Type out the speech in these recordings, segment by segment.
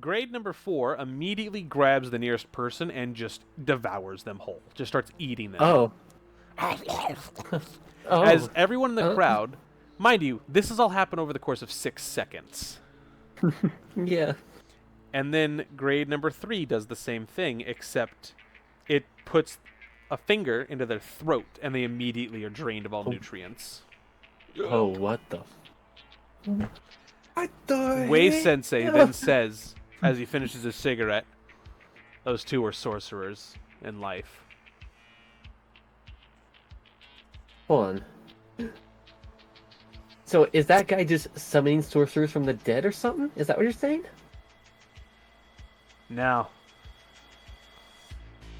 grade number 4 immediately grabs the nearest person and just devours them whole. Just starts eating them. Oh. As everyone in the crowd, mind you, this has all happened over the course of 6 seconds. Yeah. And then grade number 3 does the same thing, except it puts a finger into their throat, and they immediately are drained of all nutrients. Oh, what the... Wei Sensei then says, as he finishes his cigarette, those two are sorcerers in life. Hold on. So, is that guy just summoning sorcerers from the dead or something? Is that what you're saying? Now,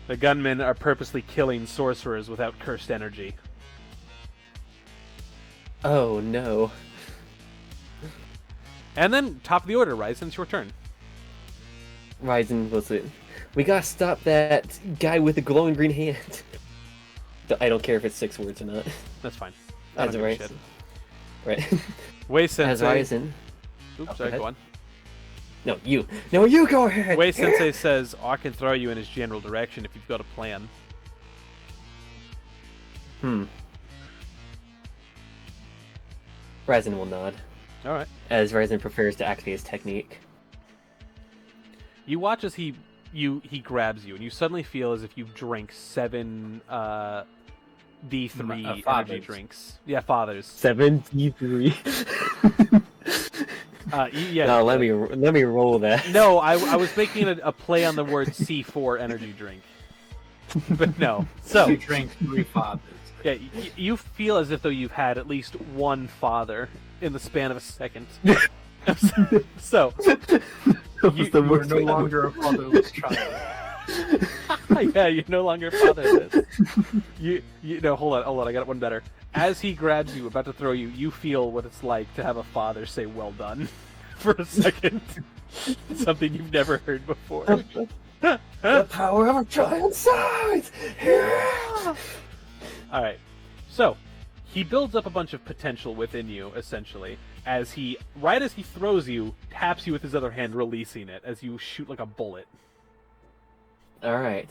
the gunmen are purposely killing sorcerers without cursed energy. Oh, no. And then, top of the order, Ryzen, it's your turn. Ryzen, listen. We gotta stop that guy with the glowing green hand. I don't care if it's 6 words or not. That's fine. As right. Right. Wei Sensei. As Ryzen. Oops, sorry, go on. No, you. No, you go ahead. Wei Sensei says, I can throw you in his general direction if you've got a plan. Ryzen will nod. Alright. As Ryzen prefers to activate his technique. You watch as he grabs you, and you suddenly feel as if you've drank 7 D3 energy drinks. Yeah, fathers. 7 D3. Yeah. No, let me roll that. No, I was making a play on the word C4 energy drink. But no. So you drank 3 fathers. Yeah, you feel as if though you've had at least 1 father in the span of a second. So you are no longer a fatherless child. Yeah, you're no longer fatherless. You no, hold on, I got one better. As he grabs you, about to throw you, you feel what it's like to have a father say "well done" for a second. Something you've never heard before. The power of a giant size. Yeah. All right, so he builds up a bunch of potential within you, essentially, as he, right as he throws you, taps you with his other hand, releasing it as you shoot like a bullet. All right.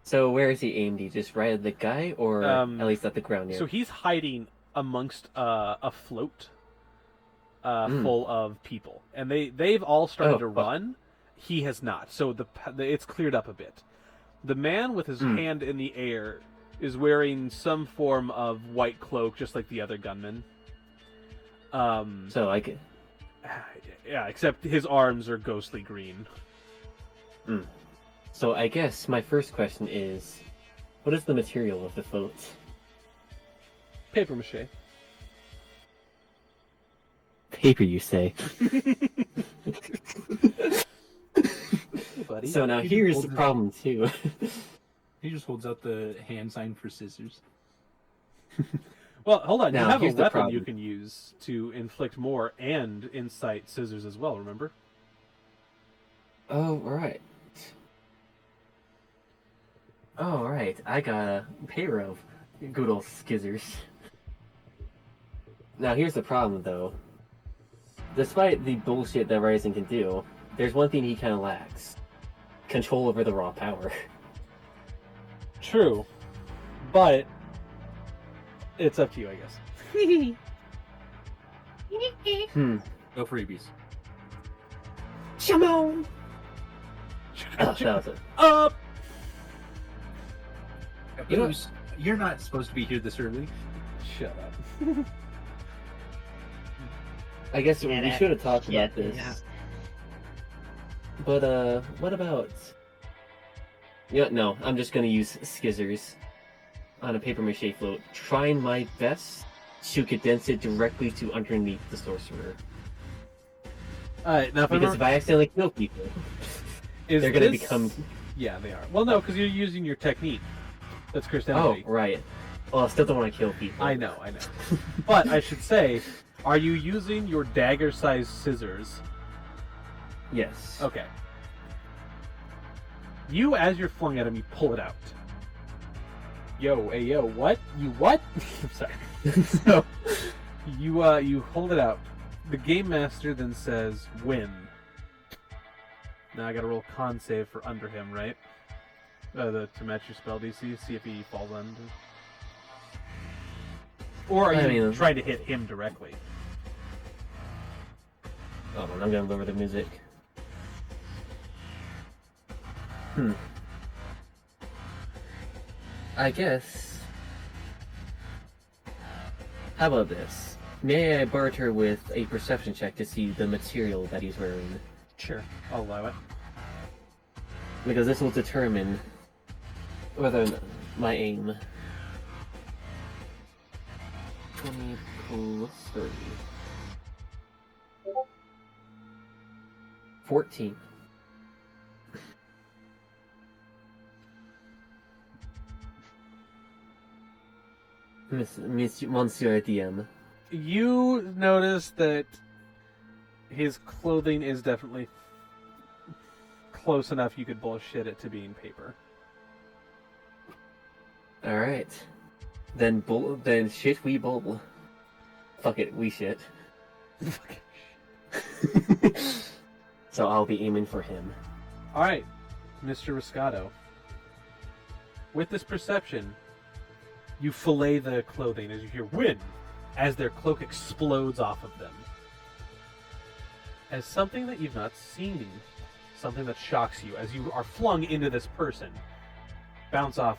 So where is he aimed? He just right at the guy, or at least at the ground here? So he's hiding amongst a float full of people, and they've all started to run. He has not. So it's cleared up a bit. The man with his hand in the air is wearing some form of white cloak, just like the other gunman. So I could... Yeah, except his arms are ghostly green. So I guess my first question is, what is the material of the float? Paper mache. Paper, you say? Buddy. So now here's the problem too. He just holds out the hand sign for scissors. Well, hold on. Now, you have a here's the weapon problem. you can use to inflict more and incite scissors as well, remember? Oh, right. Oh, right. I got a pair of good old skizzers. Now, here's the problem, though. Despite the bullshit that Ryzen can do, there's one thing he kind of lacks. Control over the raw power. True. But it's up to you, I guess. No freebies. Hamon! Oh, that was it. Up! You're not supposed to be here this early. Shut up. I guess we should have talked about this. Yeah. But, what about... Yeah, no, I'm just gonna use skizzers on a paper mache float, trying my best to condense it directly to underneath the sorcerer. Alright, now Because if I accidentally kill people, they're gonna become... Yeah, they are. Well, no, because you're using your technique. That's cursed Oh, energy. right. Well, I still don't want to kill people. I know. But I should say, are you using your dagger-sized scissors? Yes. Okay. You, as you're flung at him, you pull it out. Yo, hey, yo, what? You what? I'm sorry. So, you hold it out. The game master then says, win. Now I gotta roll con save for under him, right? To match your spell DC, see if he falls under. Or are you trying to hit him directly? Oh, I'm gonna lower the music. I guess. How about this? May I barter with a perception check to see the material that he's wearing? Sure, I'll allow it. Because this will determine whether my aim. 20 plus 30. 14. Monsieur DM. You notice that his clothing is definitely close enough you could bullshit it to being paper. Alright. Then shit we bull. Fuck it, we shit. So I'll be aiming for him. Alright, Mr. Riscato. With this perception, you fillet the clothing as you hear "win" as their cloak explodes off of them. As something that you've not seen, something that shocks you as you are flung into this person. Bounce off,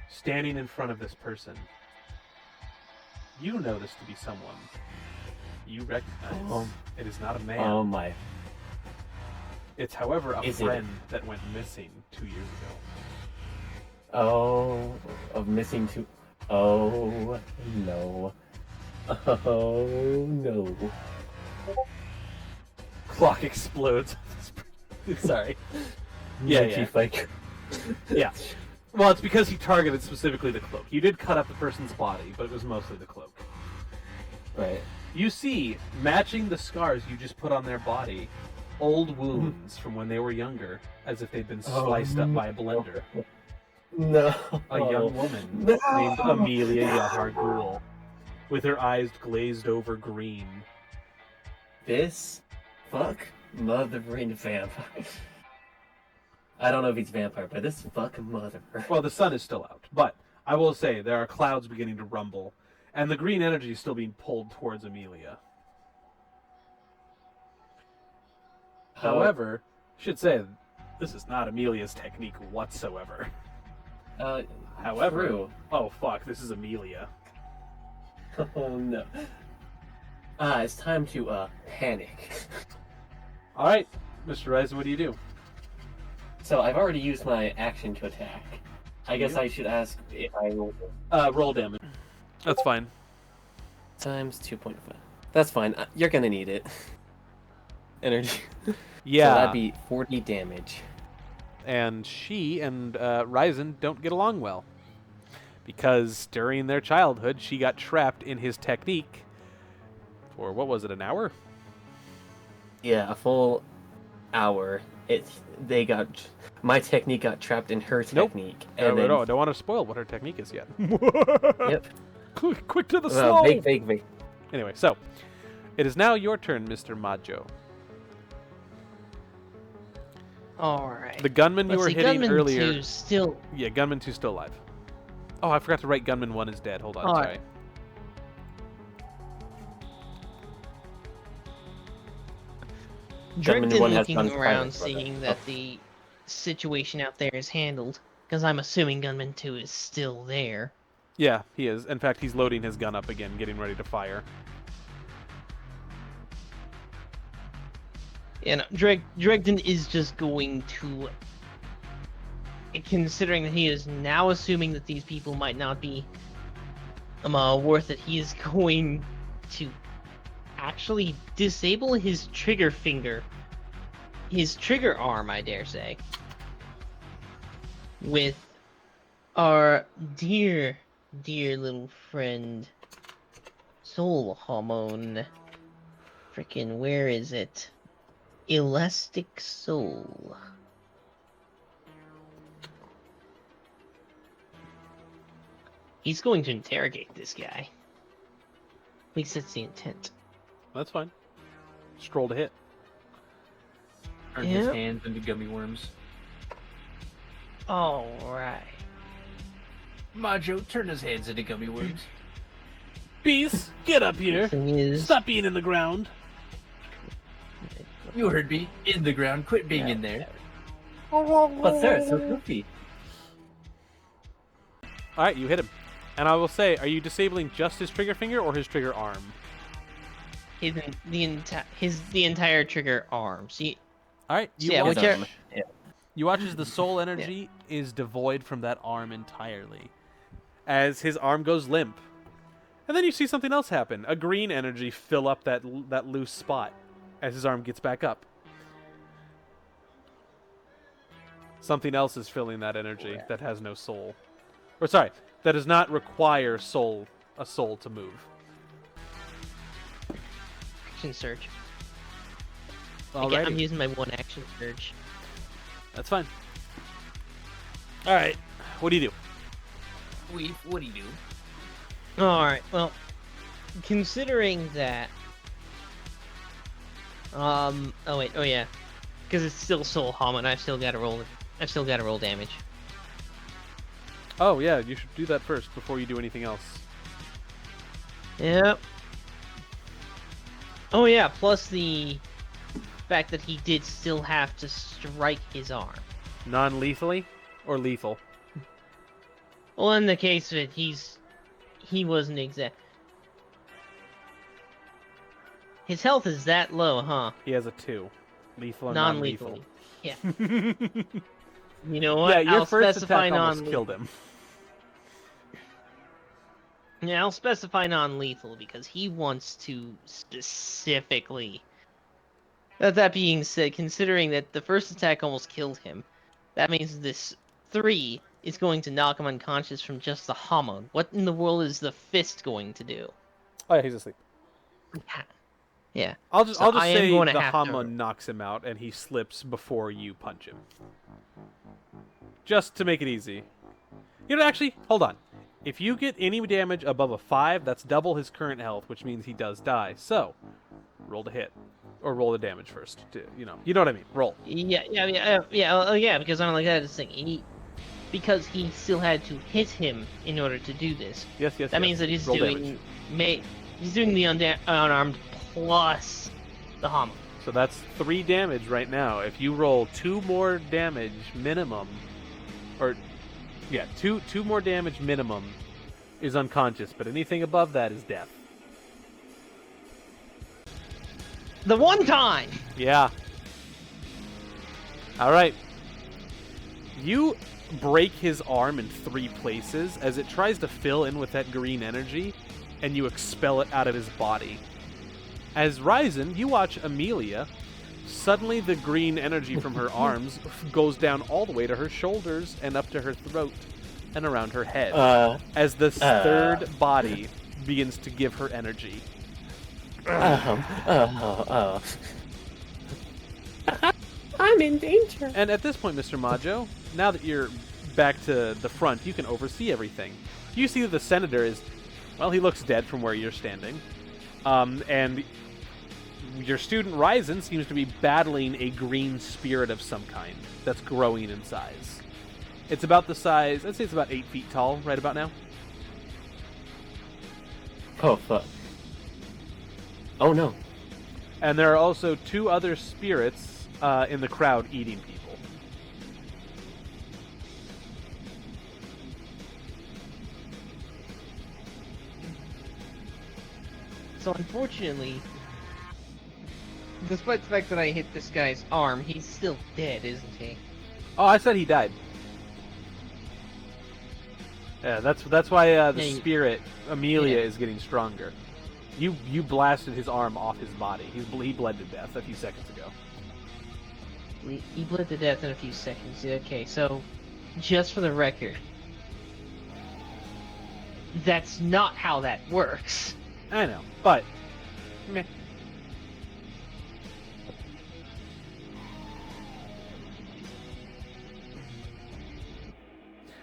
standing in front of this person. You know this to be someone you recognize. It is not a man. Oh my. It's, however, a friend that went missing 2 years ago. Oh, of missing two. Oh no. Oh no. Clock explodes. Sorry. Yeah. Like... Yeah. Well, it's because he targeted specifically the cloak. You did cut up the person's body, but it was mostly the cloak. Right. You see, matching the scars you just put on their body, old wounds from when they were younger, as if they'd been sliced up by a blender. No. A young woman named Amelia Yahar Ghul, with her eyes glazed over green. This fuck mothering vampire. I don't know if he's vampire, but this fucking mother. Well, the sun is still out, but I will say there are clouds beginning to rumble, and the green energy is still being pulled towards Amelia. However, I should say, this is not Amelia's technique whatsoever. However, true. Oh fuck, this is Amelia. Oh no. It's time to panic. Alright, Mr. Ryzen, what do you do? So I've already used my action to attack. I guess I should ask if I will... roll damage. That's fine. Times 2.5. That's fine. You're gonna need it. Energy. Yeah. So that'd be 40 damage. And she and Ryzen don't get along well. Because during their childhood, she got trapped in his technique for, what was it, an hour? Yeah, a full hour. My technique got trapped in her technique. Nope. No, I don't want to spoil what her technique is yet. Yep. Quick to the slow! Vague. Anyway, so, it is now your turn, Mr. Modjo. Alright. The gunman you were hitting Gunman earlier... 2's still... Yeah, Gunman 2's still alive. Oh, I forgot to write Gunman 1 is dead. Hold on, sorry. Drake did looking around, seeing that the situation out there is handled, because I'm assuming Gunman 2 is still there. Yeah, he is. In fact, he's loading his gun up again, getting ready to fire. And Dregden is just going to, considering that he is now assuming that these people might not be worth it, he is going to actually disable his trigger finger, his trigger arm, I dare say, with our dear little friend, Soul Hamon. Frickin', where is it? Elastic Soul. He's going to interrogate this guy. At least that's the intent. That's fine. Scroll to hit. Turn his Yep. hands into gummy worms. All right. Modjo, turn his hands into gummy worms. Beast, get up here. Thing is, Stop being in the ground. You heard me. In the ground. Quit being in there. But sir, it's so goofy. All right, you hit him. And I will say, are you disabling just his trigger finger or his trigger arm? the entire trigger arm. See, All right, you yeah, watch, whichever. Yeah. you watch as the soul energy is devoid from that arm entirely, as his arm goes limp. And then you see something else happen. A green energy fill up that loose spot as his arm gets back up. Something else is filling that energy that has no soul. Or sorry, that does not require a soul to move. Action surge. Alrighty. I'm using my one action surge. That's fine. Alright, what do you do? What do you do? Alright, well, considering that... oh yeah. Because it's still Soul Hamon, I've still got to roll damage. Oh yeah, you should do that first before you do anything else. Yep. Oh yeah, plus the fact that he did still have to strike his arm. Non-lethally or lethal? Well, in the case of it, he wasn't exact. His health is that low, huh? He has a 2. Lethal and Non-lethally. non-lethal. Yeah. You know what? Yeah, your I'll first specify attack almost non-lethal. killed him. Yeah, I'll specify non-lethal because he wants to specifically. That being said, considering that the first attack almost killed him, that means this 3 is going to knock him unconscious from just the Hamon. What in the world is the fist going to do? Oh yeah, he's asleep. Yeah. I'll just I am say going to the have to- Hamon knocks him out and he slips before you punch him. Just to make it easy. You know, actually, hold on. If you get any damage above a 5, that's double his current health, which means he does die. So, roll to hit. Or roll the damage first. You know what I mean. Roll. Yeah, because I'm like that is the thing. Because he still had to hit him in order to do this. Yes. That means that he's Roll doing damage. he's doing the unarmed plus the Hamon. So that's 3 damage right now. If you roll 2 more damage minimum, or yeah, two more damage minimum is unconscious, but anything above that is death. The one time. Yeah. All right. You break his arm in 3 places as it tries to fill in with that green energy, and you expel it out of his body. As Ryzen, you watch Amelia. Suddenly, the green energy from her arms goes down all the way to her shoulders and up to her throat and around her head. As this third body begins to give her energy. I'm in danger. And at this point, Mr. Modjo, now that you're back to the front, you can oversee everything. You see that the senator is, well, he looks dead from where you're standing. And your student Ryzen seems to be battling a green spirit of some kind that's growing in size. It's about the size, I'd say it's about 8 feet tall right about now. Oh, fuck. Oh, no. And there are also 2 other spirits in the crowd eating people. So unfortunately, despite the fact that I hit this guy's arm, he's still dead, isn't he? Oh, I said he died. Yeah, that's why the spirit, Amelia, is getting stronger. You blasted his arm off his body. He bled to death a few seconds ago. He bled to death in a few seconds. Okay, so just for the record, that's not how that works. I know, but meh.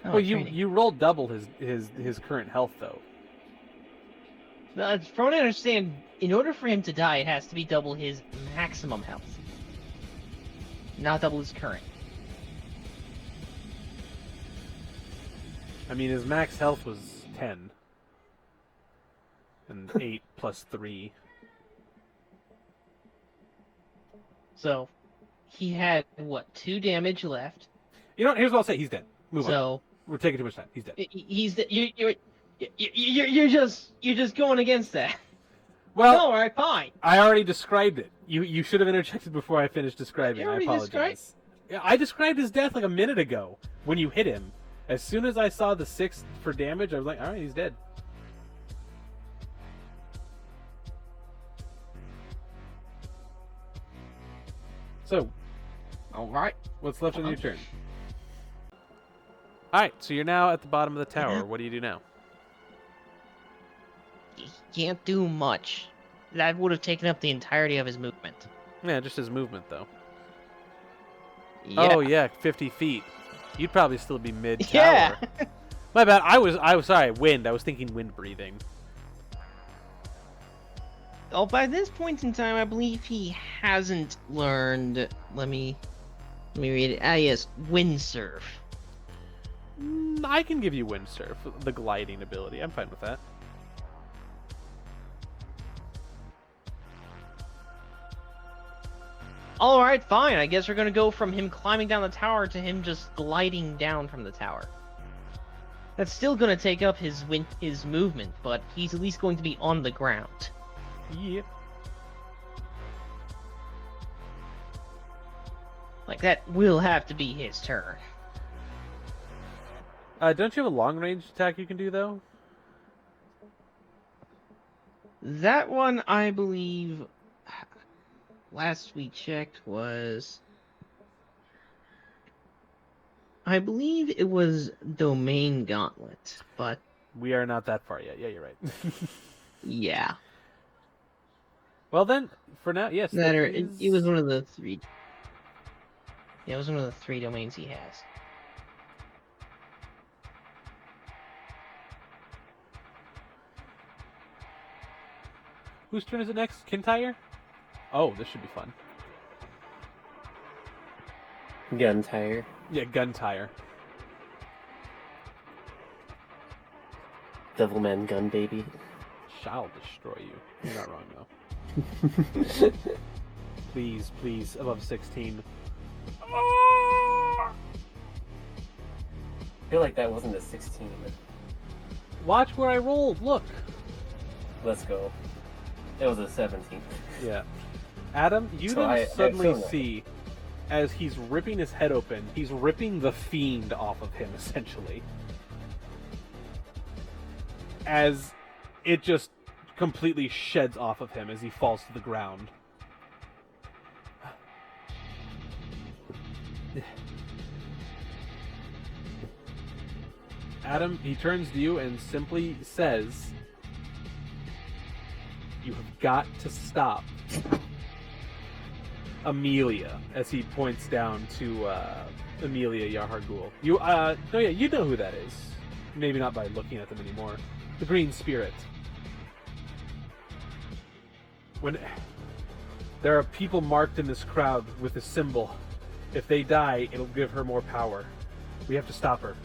Oh, Well, training. you rolled double his current health though. From what I understand, in order for him to die, it has to be double his maximum health. not double his current. I mean, his max health was 10. And 8 plus 3. So, he had, what, 2 damage left? You know what? Here's what I'll say. He's dead. Move on. So, We're taking too much time. He's dead. he's you're just going against that. Well, all right, fine. I already described it. You should have interjected before I finished describing. You I already apologize. Yeah, I described his death like a minute ago when you hit him. As soon as I saw the 6 for damage, I was like, all right, he's dead. So, All right. what's left on your turn? All right, so you're now at the bottom of the tower. What do you do now? He can't do much. That would have taken up the entirety of his movement. Yeah, just his movement, though. Yeah. Oh yeah, 50 feet. You'd probably still be mid tower. Yeah. My bad. I was sorry. Wind. I was thinking wind breathing. Oh, by this point in time, I believe he hasn't learned. Let me read it. Ah, yes, windsurf. I can give you windsurf, the gliding ability. I'm fine with that. All right, fine. I guess we're gonna go from him climbing down the tower to him just gliding down from the tower. That's still gonna take up his movement, but he's at least going to be on the ground. Yep. Like, that will have to be his turn. Don't you have a long range attack you can do though? That one, I believe, last we checked was... I believe it was Domain Gauntlet, but... We are not that far yet. Yeah, you're right. yeah. Well then, for now, yes. That or, is... it was one of the 3... Yeah, it was one of the 3 domains he has. Whose turn is it next? Kintyre? Oh, this should be fun. Gun tire. Yeah, Guntyre. Devilman gun baby. Shall destroy you. You're not wrong though. Please, please, above 16. I feel like that wasn't a 16, but Watch where I rolled. Look. let's go. It was a 17. Yeah. Adam, you So then I suddenly feel that. see, as he's ripping his head open, he's ripping the fiend off of him, essentially. As it just completely sheds off of him as he falls to the ground. Adam, he turns to you and simply says, "You have got to stop Amelia," as he points down to Amelia Yahargul. You you know who that is. Maybe not by looking at them anymore. The Green Spirit. When there are people marked in this crowd with a symbol, if they die, it'll give her more power. We have to stop her.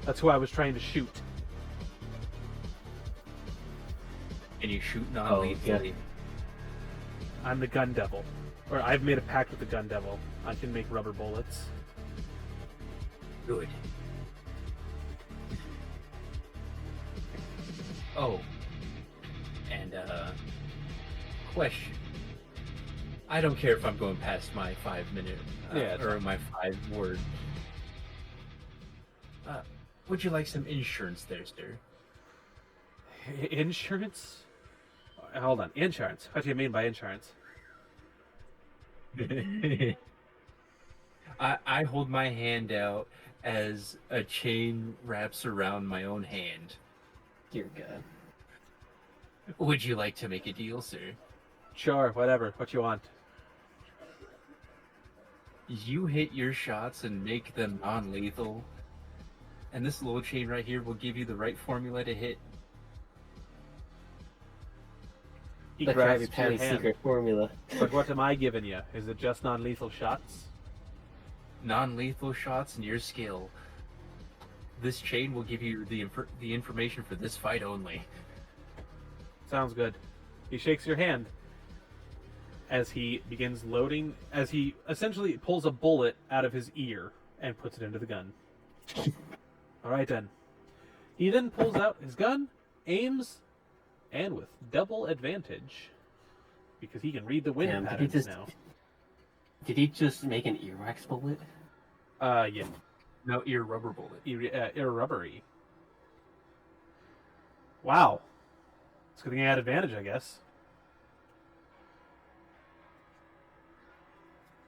That's who I was trying to shoot. And you shoot Oh, non-lethally. I'm the Gun Devil. Or I've made a pact with the Gun Devil. I can make rubber bullets. Good. Oh. And, question. I don't care if I'm going past my 5-minute, Yeah, it's or fine. my 5-word. Would you like some insurance there, sir? Insurance? Hold on. Insurance? What do you mean by insurance? I hold my hand out as a chain wraps around my own hand. Dear God. Would you like to make a deal, sir? Sure, whatever. What you want? You hit your shots and make them non-lethal, and this little chain right here will give you the right formula to hit. He The grasps Krabby your Patty hand. secret formula. But what am I giving you? Is it just non-lethal shots? non-lethal shots and your skill. This chain will give you the information for this fight only. Sounds good. He shakes your hand as he begins loading, as he essentially pulls a bullet out of his ear and puts it into the gun. All right, then. He then pulls out his gun, aims, and with double advantage, because he can read the wind patterns now. Did he just make an earwax bullet? Yeah. No, ear rubber bullet. Ear rubbery. Wow. It's a good thing I had advantage, I guess.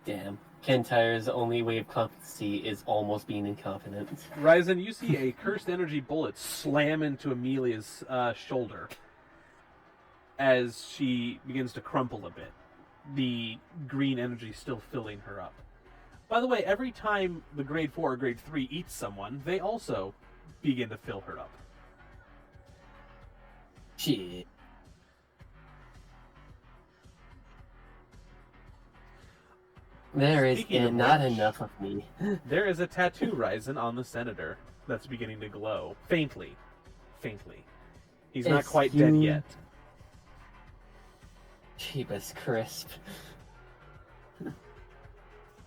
Damn. Kintyre's only way of competency is almost being incompetent. Ryzen, you see a cursed energy bullet slam into Amelia's shoulder as she begins to crumple a bit. The green energy still filling her up. By the way, every time the grade 4 or grade 3 eats someone, they also begin to fill her up. Shit. There is not enough of me. There is a tattoo, Ryzen, on the senator that's beginning to glow. Faintly. Faintly. He's not quite dead yet. Cheapest crisp.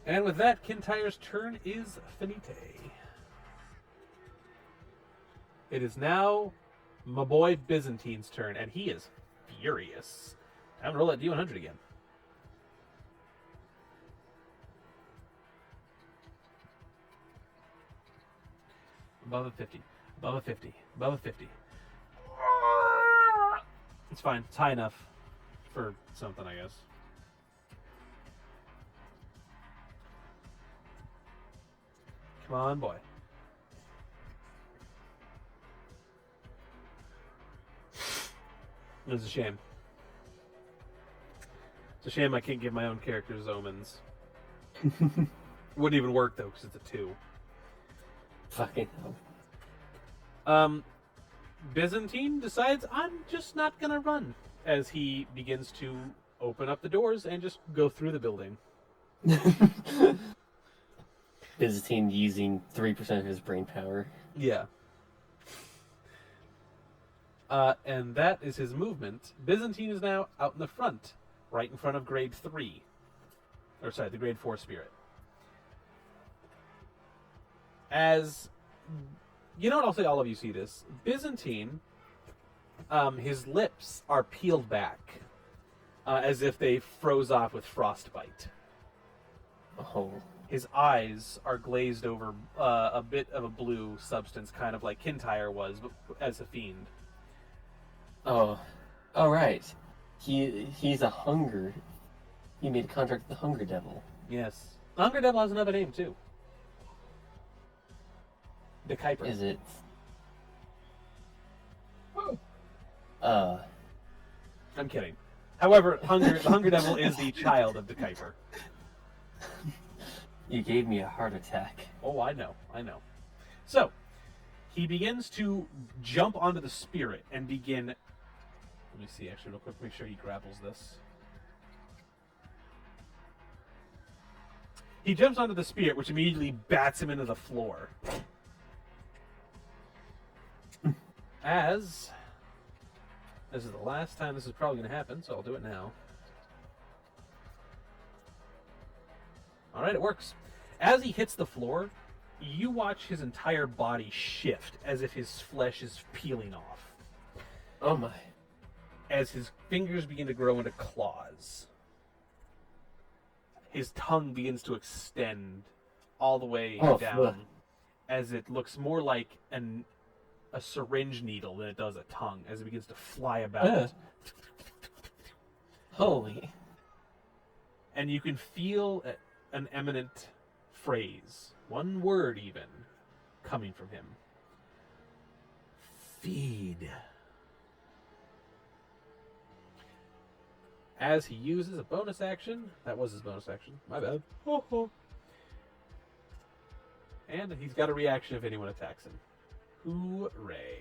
And with that, Kintyre's turn is finite. It is now my boy Byzantine's turn, and he is furious. I'm gonna roll that D100 again. Above a 50. Above a 50. Above a 50. It's fine. It's high enough for something, I guess. Come on, boy. It's a shame. It's a shame I can't give my own characters omens. Wouldn't even work, though, because it's a 2. Fucking hell. Byzantine decides I'm just not gonna run as he begins to open up the doors and just go through the building. Byzantine using 3% of his brain power. Yeah. And that is his movement. Byzantine is now out in the front, right in front of grade 3. Or sorry, the grade 4 spirit. As you know what, I'll say all of you see this. Byzantine, his lips are peeled back, as if they froze off with frostbite. Oh. His eyes are glazed over a bit of a blue substance, kind of like Kintyre was, but as a fiend. Oh. All right. He's a hunger. He made a contract with the Hunger Devil. Yes. The Hunger Devil has another name, too. The Kuiper. Is it? I'm kidding. However, the Hunger Devil is the child of the Kuiper. You gave me a heart attack. Oh, I know. So, he begins to jump onto the spirit and begin... Let me see, actually, real quick, make sure he grapples this. He jumps onto the spirit, which immediately bats him into the floor. As this is the last time this is probably going to happen, so I'll do it now. Alright, it works. As he hits the floor, you watch his entire body shift as if his flesh is peeling off. Oh my. As his fingers begin to grow into claws. His tongue begins to extend all the way down, as it looks more like a syringe needle than it does a tongue, as it begins to fly about. Holy. And you can feel an eminent phrase, one word even, coming from him. Feed. As he uses a bonus action, that was his bonus action, my bad. And he's got a reaction if anyone attacks him. Hooray.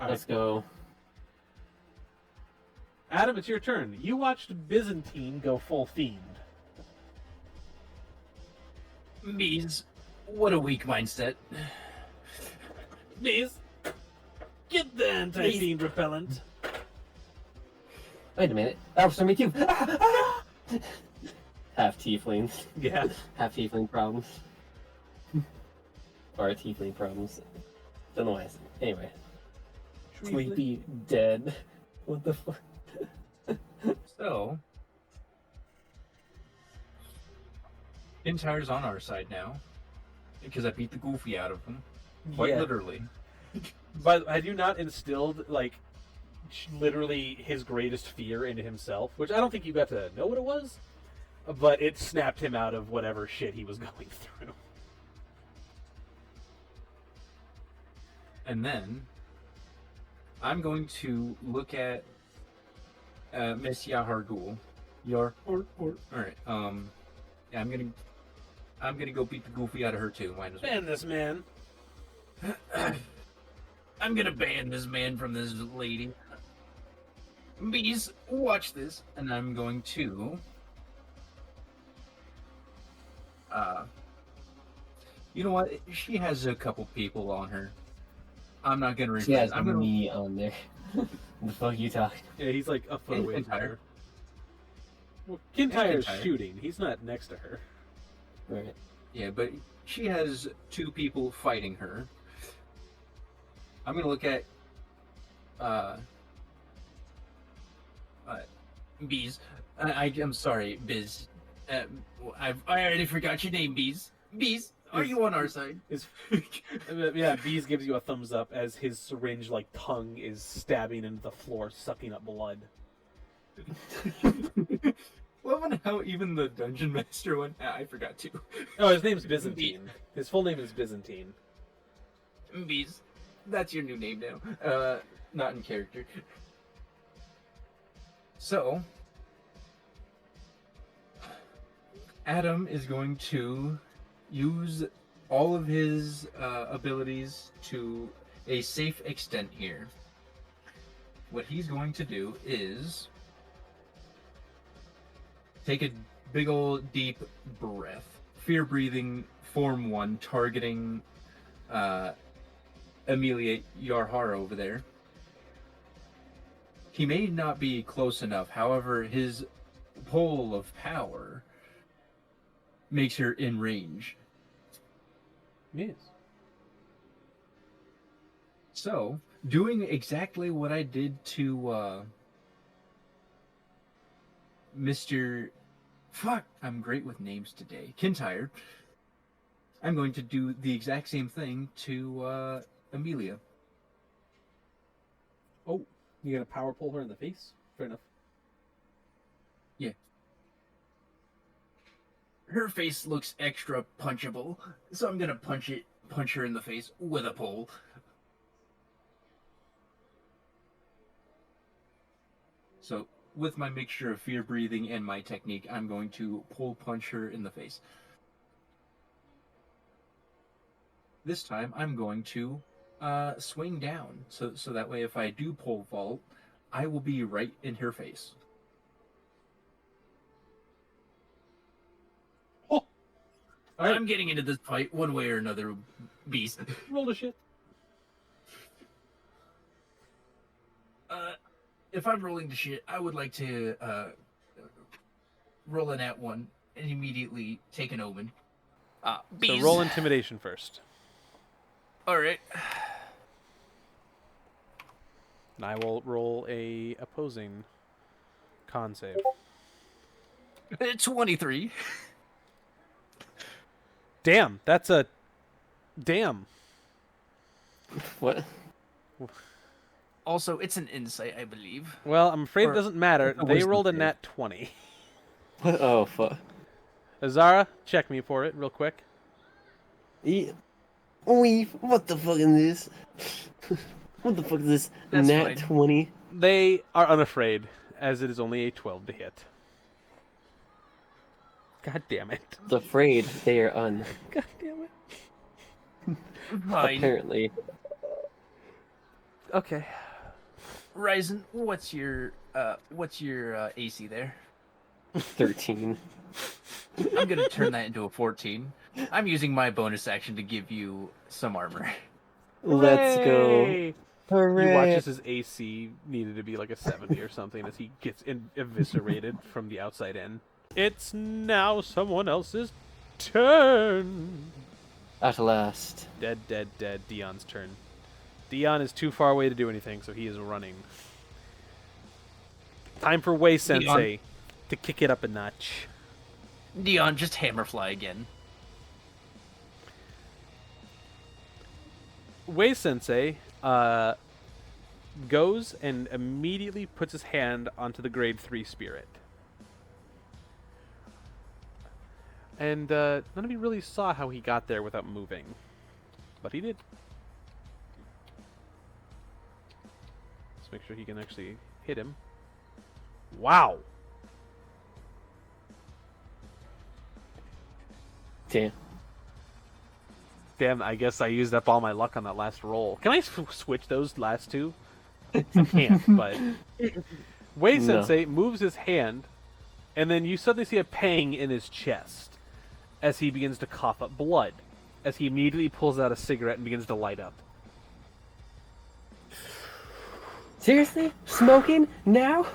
Let's go. Adam, it's your turn. You watched Byzantine go full fiend. Bees, what a weak mindset. Bees, get the anti-fiend repellent. Wait a minute. That was for me too. Half tieflings. Yeah. Half tiefling problems. Or tiefling problems. Don't know why. Anyway. Sleepy, dead. What the fuck? So, Intire's on our side now because I beat the goofy out of him, quite literally. But had you not instilled like literally his greatest fear into himself, which I don't think you got to know what it was, but it snapped him out of whatever shit he was going through. And then I'm going to look at Miss Yahargul. Alright, yeah, I'm gonna go beat the goofy out of her too. Might as well. Ban this man. I'm gonna ban this man from this lady. Bees, watch this. And I'm going to you know what? She has a couple people on her. I'm not gonna She has I'm gonna me on there. The fuck you talking? Yeah, he's like a foot away from Kintyre. her. Well, Kintyre's Kintyre. shooting. He's not next to her. Right. Yeah, but she has two people fighting her. I'm gonna look at Bees. I'm sorry, Biz. I already forgot your name, Bees. Bees, are you on our side? His, yeah, Bees gives you a thumbs up as his syringe-like tongue is stabbing into the floor, sucking up blood. Loving how even the dungeon master one. I forgot too. Oh, his name's Byzantine. His full name is Byzantine. Bees, that's your new name now. Not in character. So, Adam is going to use all of his abilities to a safe extent here. What he's going to do is take a big old deep breath. Fear breathing, form 1, targeting Amelia Yarhara over there. He may not be close enough, however, his pole of power makes her in range. Yes. So, doing exactly what I did to Mr. Fuck, I'm great with names today. Kintyre. I'm going to do the exact same thing to Amelia. Oh, you gonna power pull her in the face? Fair enough. Yeah. Her face looks extra punchable, so I'm gonna punch her in the face with a pole. So, with my mixture of fear breathing and my technique, I'm going to pole punch her in the face. This time, I'm going to swing down, so that way if I do pole vault, I will be right in her face. Oh! Alright. I'm getting into this fight one way or another, Beast. Roll the shit. If I'm rolling the shit, I would like to roll an at one and immediately take an omen. So roll intimidation first. Alright. And I will roll a opposing con save. 23. Damn, that's a... Damn. What? Also, it's an insight, I believe. Well, I'm afraid it Or- doesn't matter. a They wisdom rolled a save. nat 20. What? Oh, fuck. Azara, check me for it real quick. What the fuck is this? What the fuck is this? That's Nat fine. 20? They are unafraid, as it is only a 12 to hit. God damn it. It's afraid they are God damn it. Fine. apparently. Okay. Ryzen, what's your AC there? 13. I'm gonna turn that into a 14. I'm using my bonus action to give you some armor. Let's go. Hooray! Hooray. You watch as his AC needed to be like a 70 or something as he gets eviscerated from the outside in. It's now someone else's turn. At last. Dead, dead, dead. Dion's turn. Dion is too far away to do anything, so he is running. Time for Wei Sensei to kick it up a notch. Dion, just hammerfly again. Wei Sensei goes and immediately puts his hand onto the grade 3 spirit. And none of you really saw how he got there without moving. But he did. Let's make sure he can actually hit him. Wow! Damn. Damn, I guess I used up all my luck on that last roll. Can I switch those last two? I can't, but... Wei Sensei moves his hand, and then you suddenly see a pang in his chest as he begins to cough up blood, as he immediately pulls out a cigarette and begins to light up. Seriously? Smoking? Now?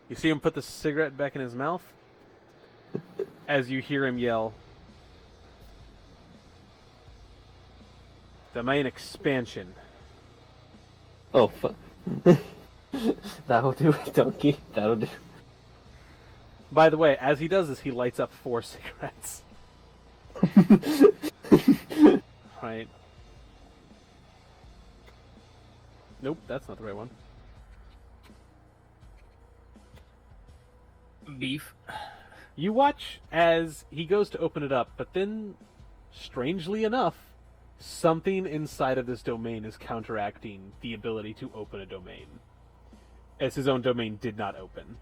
You see him put the cigarette back in his mouth, as you hear him yell, "Domain expansion." Oh, fuck. That'll do, donkey. That'll do. By the way, as he does this, he lights up 4 cigarettes. Right. Nope, that's not the right one. Beef. You watch as he goes to open it up, but then, strangely enough, something inside of this domain is counteracting the ability to open a domain, as his own domain did not open.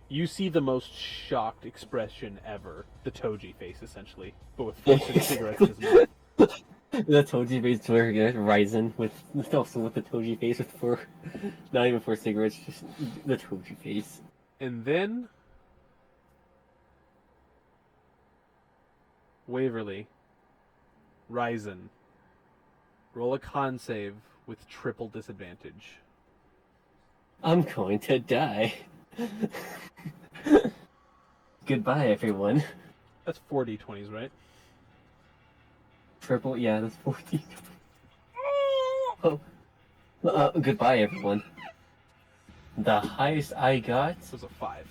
You see the most shocked expression ever, the Toji face, essentially, but with 4 cigarettes in his mouth. The Toji face where Ryzen with also with the Toji face with 4, not even 4 cigarettes, just the Toji face. And then Waverly, Ryzen, roll a con save with triple disadvantage. I'm going to die. Goodbye, everyone. That's 4 d20s, right? Triple, yeah, that's 40. Oh. Goodbye, everyone. The highest I got This was a 5.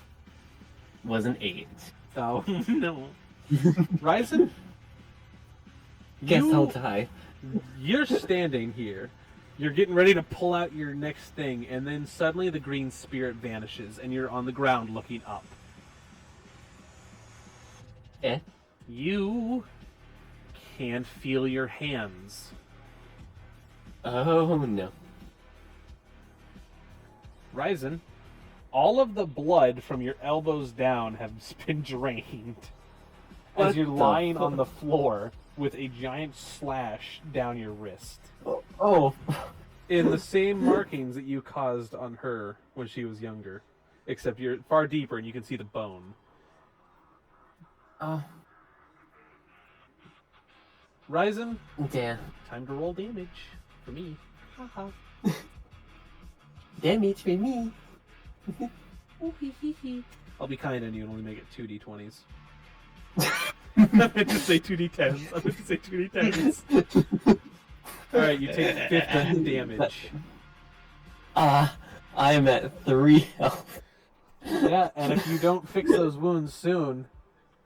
was an 8. Oh, no. Ryzen? Guess I'll die. You're standing here. You're getting ready to pull out your next thing, and then suddenly the green spirit vanishes, and you're on the ground looking up. Eh? You can't feel your hands. Oh, no. Ryzen, all of the blood from your elbows down has been drained. As What you're the lying fuck? on the floor with a giant slash down your wrist. Oh. In the same markings that you caused on her when she was younger. Except you're far deeper and you can see the bone. Oh. Ryzen, Damn. time to roll damage. For me. Haha. Damage for me. I'll be kind on you and only make it 2 d20s. I meant to say 2d10s. I meant to say 2d10s. Alright, you take 15 damage. I am at 3 health. Yeah, and if you don't fix those wounds soon,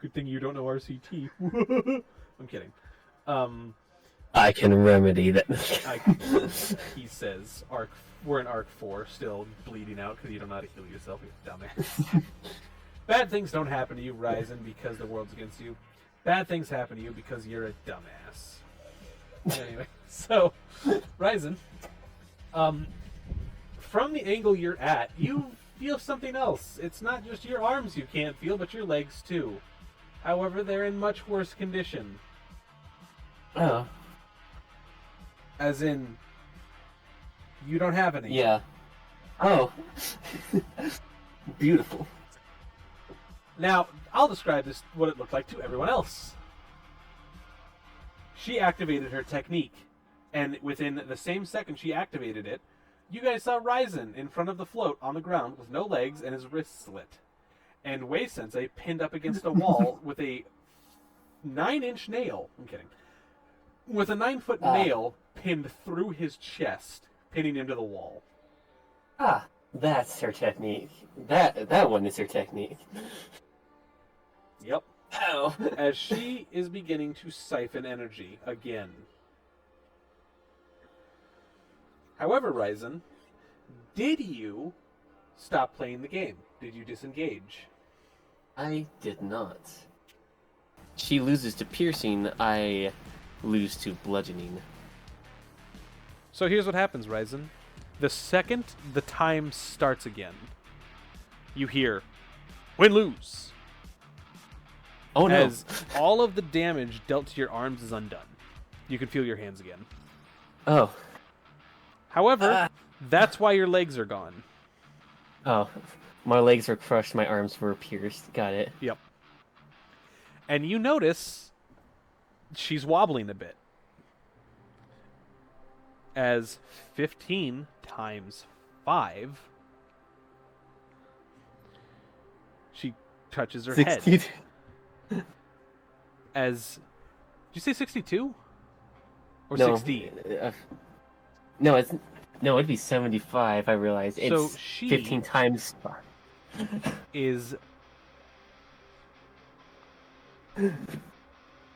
good thing you don't know RCT. I'm kidding. I can remedy that. He says, we're in Arc 4, still bleeding out because you don't know how to heal yourself, you dumbass. Bad things don't happen to you, Ryzen, because the world's against you. Bad things happen to you because you're a dumbass. Anyway, so, Ryzen, from the angle you're at, you feel something else. It's not just your arms you can't feel, but your legs too. However, they're in much worse condition. Oh. As in, you don't have any. Yeah. Oh. Beautiful. Now, I'll describe this what it looked like to everyone else. She activated her technique, and within the same second she activated it, you guys saw Ryzen in front of the float on the ground with no legs and his wrists slit. And Wei Sensei pinned up against a wall with a 9-inch nail. I'm kidding. With a 9-foot nail pinned through his chest, pinning him to the wall. That's her technique. That one is her technique. Yep. Ow. As she is beginning to siphon energy again. However, Ryzen, did you stop playing the game? Did you disengage? I did not. She loses to piercing, I lose to bludgeoning. So here's what happens, Ryzen. The second the time starts again, you hear, win-lose. Oh no. As all of the damage dealt to your arms is undone. You can feel your hands again. Oh. However, that's why your legs are gone. Oh. My legs were crushed, my arms were pierced. Got it. Yep. And you notice she's wobbling a bit. As 15 times 5, she touches her 60. head. As, did you say 62? Or No, 60? No, it'd be 75, I realize. It's So she 15 times 5. Is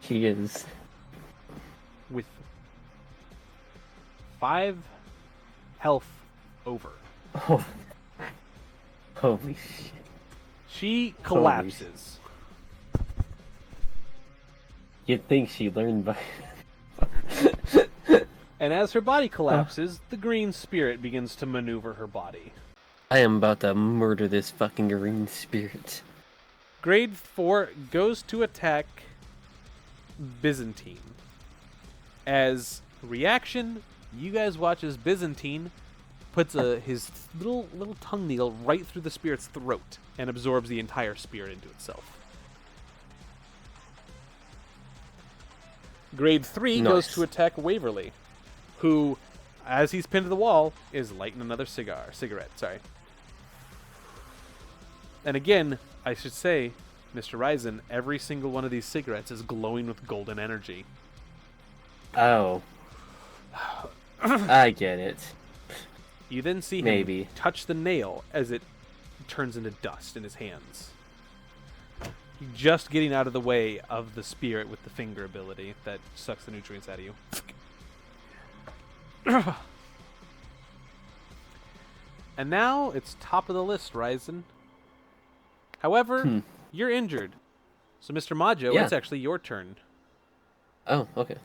She is. with 5 health over. Oh. Holy shit. She collapses. You'd think she learned by... And as her body collapses, the green spirit begins to maneuver her body. I am about to murder this fucking green spirit. Grade 4 goes to attack Byzantine. As reaction, you guys watch as Byzantine puts his little tongue needle right through the spirit's throat and absorbs the entire spirit into itself. Grade 3 goes Nice. to attack Waverly, who, as he's pinned to the wall, is lighting another cigarette. And again, I should say, Mr. Ryzen, every single one of these cigarettes is glowing with golden energy. Oh. I get it. You then see him Maybe. touch the nail as it turns into dust in his hands. Just getting out of the way of the spirit with the finger ability that sucks the nutrients out of you. And now it's top of the list, Ryzen. However, you're injured. So, Mr. Modjo, Yeah. it's actually your turn. Oh, okay.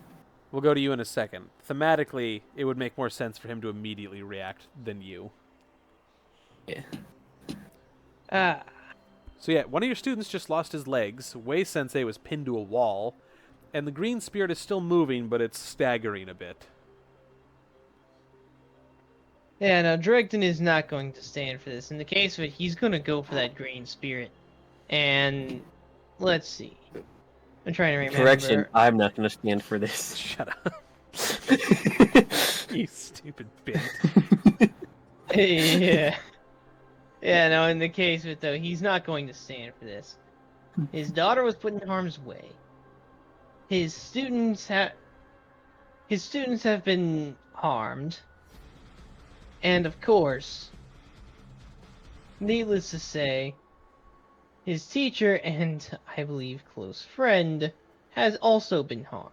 We'll go to you in a second. Thematically, it would make more sense for him to immediately react than you. Yeah. So yeah, one of your students just lost his legs. Wei Sensei was pinned to a wall. And the green spirit is still moving, but it's staggering a bit. Yeah, no, Dregden is not going to stand for this. In the case of it, he's going to go for that green spirit. And let's see. I'm trying to remember. Correction, I'm not going to stand for this. Shut up. You stupid bitch. Yeah. Yeah, no, in the case of it, though, he's not going to stand for this. His daughter was put in harm's way. His students have been harmed. And of course, needless to say, his teacher and, I believe, close friend has also been harmed.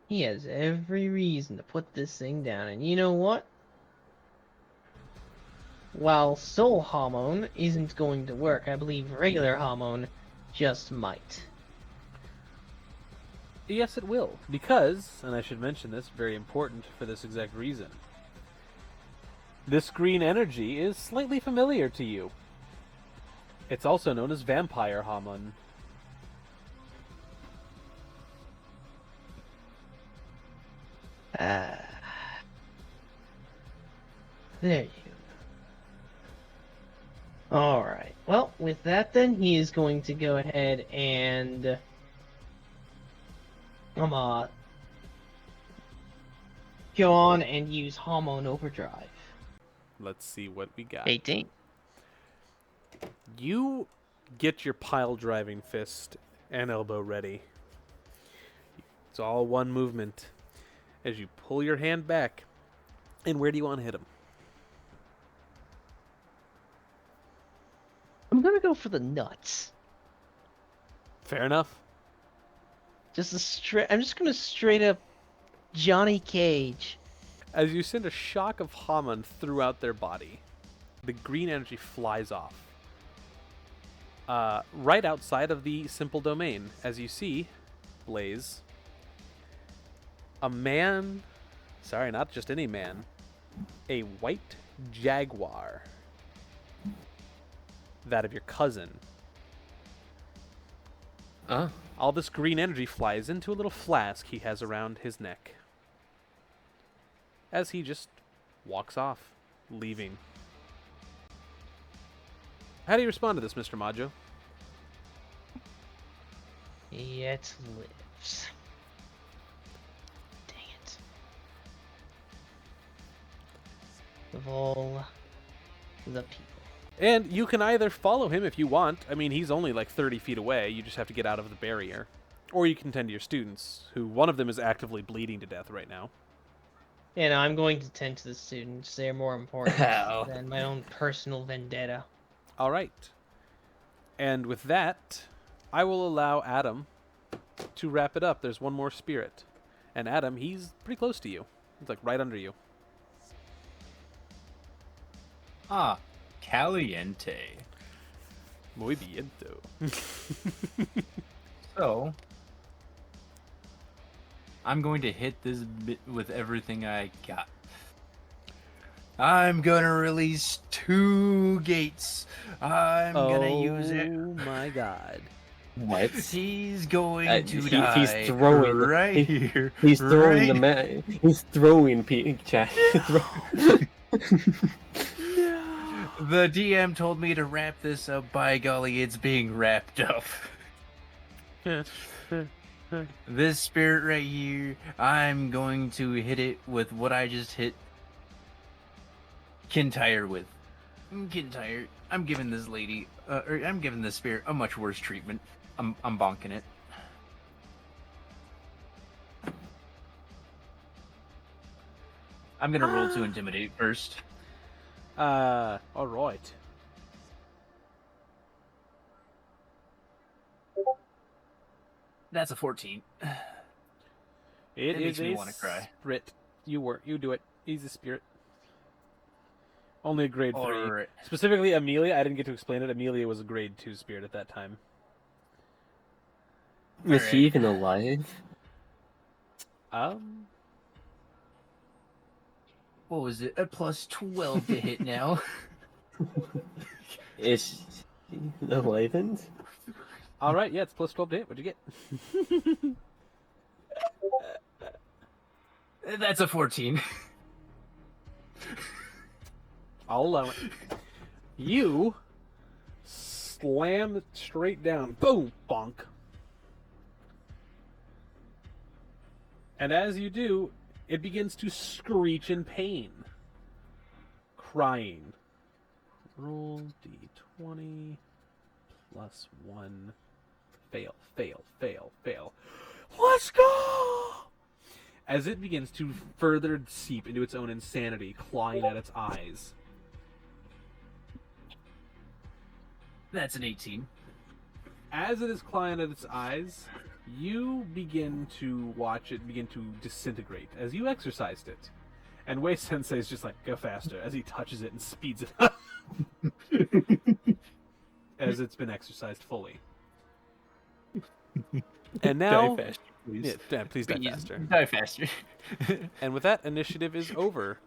He has every reason to put this thing down, and you know what? While Soul Hamon isn't going to work, I believe regular Hamon just might. Yes, it will. Because, and I should mention this, very important for this exact reason, this green energy is slightly familiar to you. It's also known as Vampire Hamon. There you go. Alright. Well, with that then, he is going to go ahead and go on and use Hamon Overdrive. Let's see what we got. 18. You get your pile driving fist and elbow ready. It's all one movement. As you pull your hand back, and where do you want to hit him? I'm gonna go for the nuts. Fair enough. I'm just gonna straight up Johnny Cage. As you send a shock of Hamon throughout their body, the green energy flies off. Right outside of the simple domain, as you see, Blaze, a man, sorry, not just any man, a white jaguar, that of your cousin. All this green energy flies into a little flask he has around his neck, as he just walks off, leaving. How do you respond to this, Mr. Modjo? Yet lives. Dang it. Of all the people. And you can either follow him if you want. I mean, he's only like 30 feet away. You just have to get out of the barrier. Or you can tend to your students, who one of them is actively bleeding to death right now. And I'm going to tend to the students. They're more important Ow. than my own personal vendetta. All right. And with that, I will allow Adam to wrap it up. There's one more spirit. And Adam, he's pretty close to you. He's like right under you. Ah, caliente. Muy biento. So, I'm going to hit this bit with everything I got. I'm gonna release 2 gates. I'm gonna use it. Oh my god. What? He's going to He's die throwing right here. He's throwing right the man. He's throwing chat. The DM told me to wrap this up. By golly, it's being wrapped up. This spirit right here, I'm going to hit it with what I just hit Kintyre with. Kintyre, I'm giving this lady, or I'm giving this spirit a much worse treatment. I'm bonking it. I'm gonna roll to intimidate first. All right. That's a 14. It makes is me a wanna cry. spirit. You do it. He's a spirit. Only a grade 3. Alright. Specifically, Amelia. I didn't get to explain it. Amelia was a grade 2 spirit at that time. Is Alright. she even alive? What was it? A plus 12 to hit now. Is she enlivened? All right. Yeah, it's plus 12 to hit. What'd you get? That's a 14. I'll allow it. You slam it straight down. Boom! Bonk. And as you do, it begins to screech in pain. Crying. Roll d20 plus 1. Fail, fail, fail, fail. Let's go! As it begins to further seep into its own insanity, clawing at its eyes. That's an 18. As it is clawing at its eyes, you begin to watch it begin to disintegrate as you exercised it. And Wei Sensei is just like, go faster, as he touches it and speeds it up. As it's been exercised fully. And now... Die faster, please. Yeah, please die faster. Die faster. And with that, initiative is over.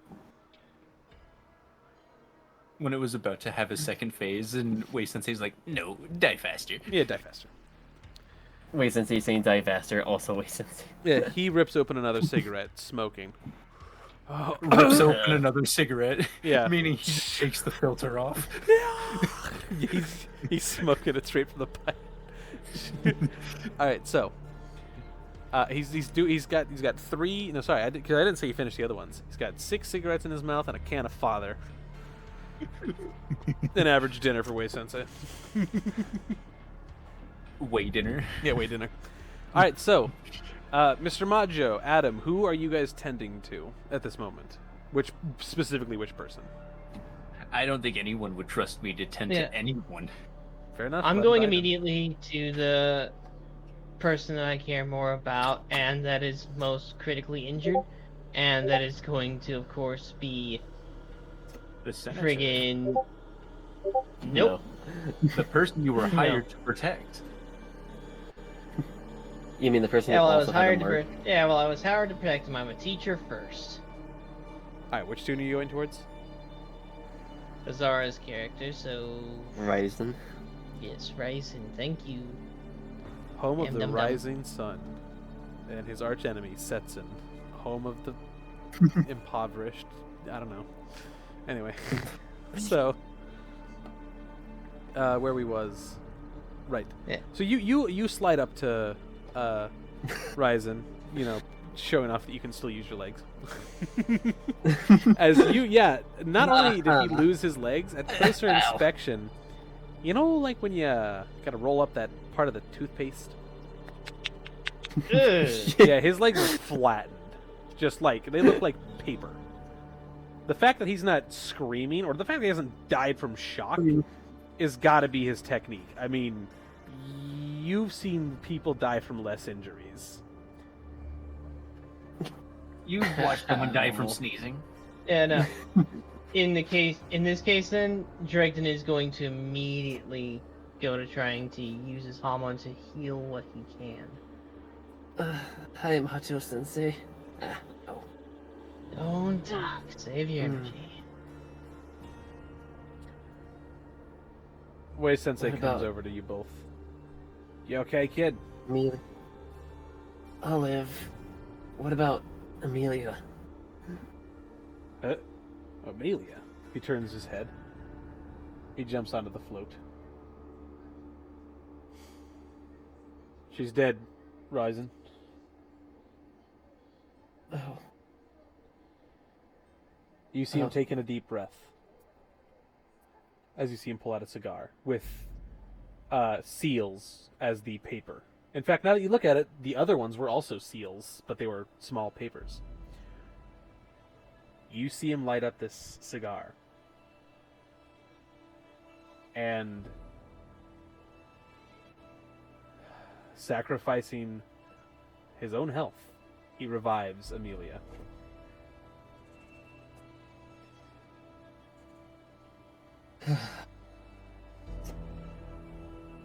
When it was about to have a second phase, and Wei Sensei's like, no, die faster. Yeah, die faster. Wei Sensei saying die faster, also Wei Sensei. Yeah, he rips open another cigarette, smoking. Rips open another cigarette. Yeah. Meaning he takes the filter off. he's smoking it straight from the pipe. All right, so he's got 3. No, sorry, because I didn't say he finished the other ones. He's got 6 cigarettes in his mouth and a can of Father. An average dinner for Wei Sensei. Wait dinner. Yeah, Wei dinner. All right, so Mr. Modjo, Adam, who are you guys tending to at this moment? Which person? I don't think anyone would trust me to tend to anyone. Fair enough. I'm going immediately to the person that I care more about, and that is most critically injured, and that is going to, of course, be The senator. friggin' Nope. No. The person you were hired to protect. You mean the person Yeah, who well, I also was had a hired mark? I was hired to protect him. I'm a teacher first. All right, which tune are you going towards? Azara's character, so Ryzen. yes, Ryzen, thank you. Home of the Dum-dum-dum. rising sun, and his archenemy Setsun. Home of the impoverished. I don't know. Anyway, so where we was, right? Yeah. So you slide up to Ryzen, showing off that you can still use your legs. As not only did he lose his legs at closer inspection, like when you gotta roll up that part of the toothpaste. Ugh. Yeah, his legs are flattened, just like they look like paper. The fact that he's not screaming, or the fact that he hasn't died from shock, is gotta be his technique. I mean, you've seen people die from less injuries. You've watched someone die from sneezing. Yeah, no. In this case, then Dregden is going to immediately go to trying to use his Hamon to heal what he can. Hi, Modjo Sensei. Oh. Don't talk. Save your energy. Wei Sensei What comes about- over to you both. You okay, kid? Amelia. Olive. What about Amelia? Amelia? He turns his head. He jumps onto the float. She's dead, Ryzen. Oh. You see him Oh. taking a deep breath. As you see him pull out a cigar with seals as the paper. In fact, now that you look at it, the other ones were also seals, but they were small papers. You see him light up this cigar. And sacrificing his own health, he revives Amelia.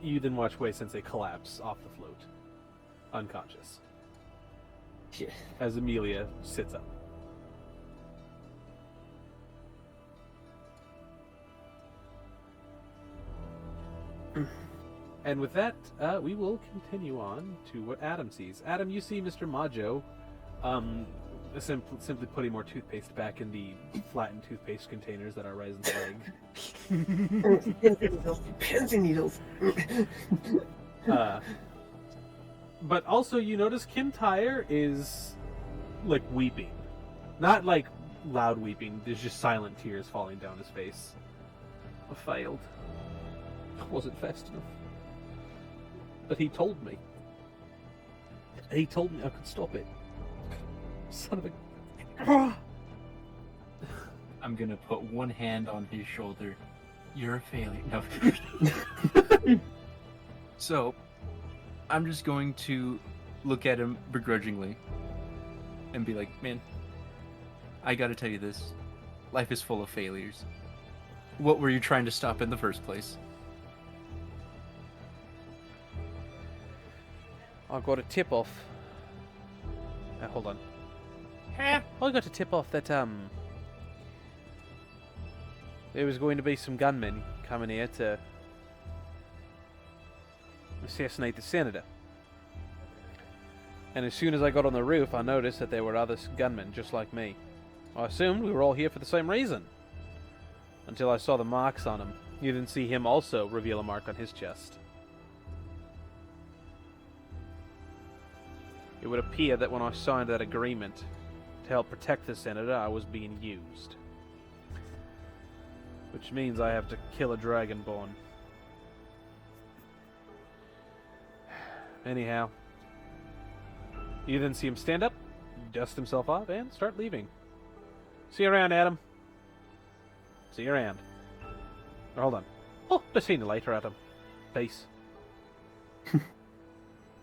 You then watch Wei Sensei collapse off the float, unconscious, Shit. as Amelia sits up. And with that, we will continue on to what Adam sees. Adam, you see Mr. Modjo simply putting more toothpaste back in the flattened toothpaste containers that are Ryzen's leg. Pins and needles. But also, you notice Kintyre is like weeping, not like loud weeping. There's just silent tears falling down his face. I failed. I wasn't fast enough. But he told me. He told me I could stop it. Son of a. I'm gonna put one hand on his shoulder. You're a failure. No. So, I'm just going to look at him begrudgingly and be like, man, I gotta tell you this. Life is full of failures. What were you trying to stop in the first place? I got a tip off. Hold on. I got a tip off that there was going to be some gunmen coming here to assassinate the senator. And as soon as I got on the roof, I noticed that there were other gunmen just like me. I assumed we were all here for the same reason. Until I saw the marks on them. You then see him also reveal a mark on his chest. It would appear that when I signed that agreement to help protect the senator, I was being used. Which means I have to kill a Dragonborn. Anyhow, you then see him stand up, dust himself off, and start leaving. See you around, Adam. See you around. Or, hold on. Oh, just seen you later, Adam. Peace.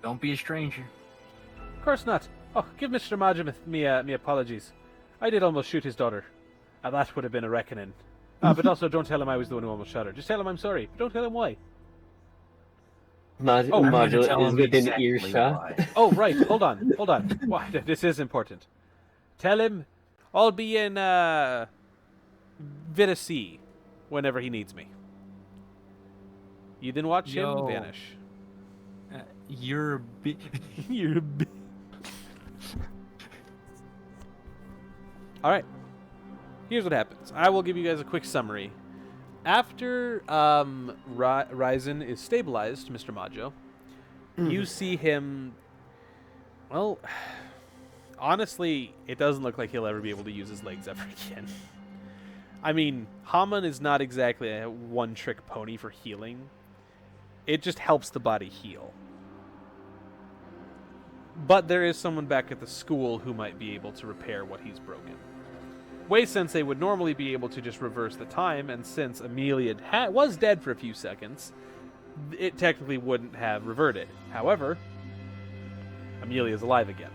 Don't be a stranger. Of course not. Oh, give Mr. Modjo me apologies. I did almost shoot his daughter. That would have been a reckoning. But also, don't tell him I was the one who almost shot her. Just tell him I'm sorry, but don't tell him why. Modjo is within exactly earshot. why. Oh, right. Hold on. Why, this is important. Tell him I'll be in Vidacy whenever he needs me. You didn't watch him vanish. You're a bit... You're a bit... Alright. Here's what happens. I will give you guys a quick summary. After Ryzen is stabilized, Mr. Modjo, you see him... Well, honestly, it doesn't look like he'll ever be able to use his legs ever again. I mean, Hamon is not exactly a one-trick pony for healing. It just helps the body heal. But there is someone back at the school who might be able to repair what he's broken. Wei-sensei would normally be able to just reverse the time, and since Amelia was dead for a few seconds, it technically wouldn't have reverted. However, Amelia is alive again.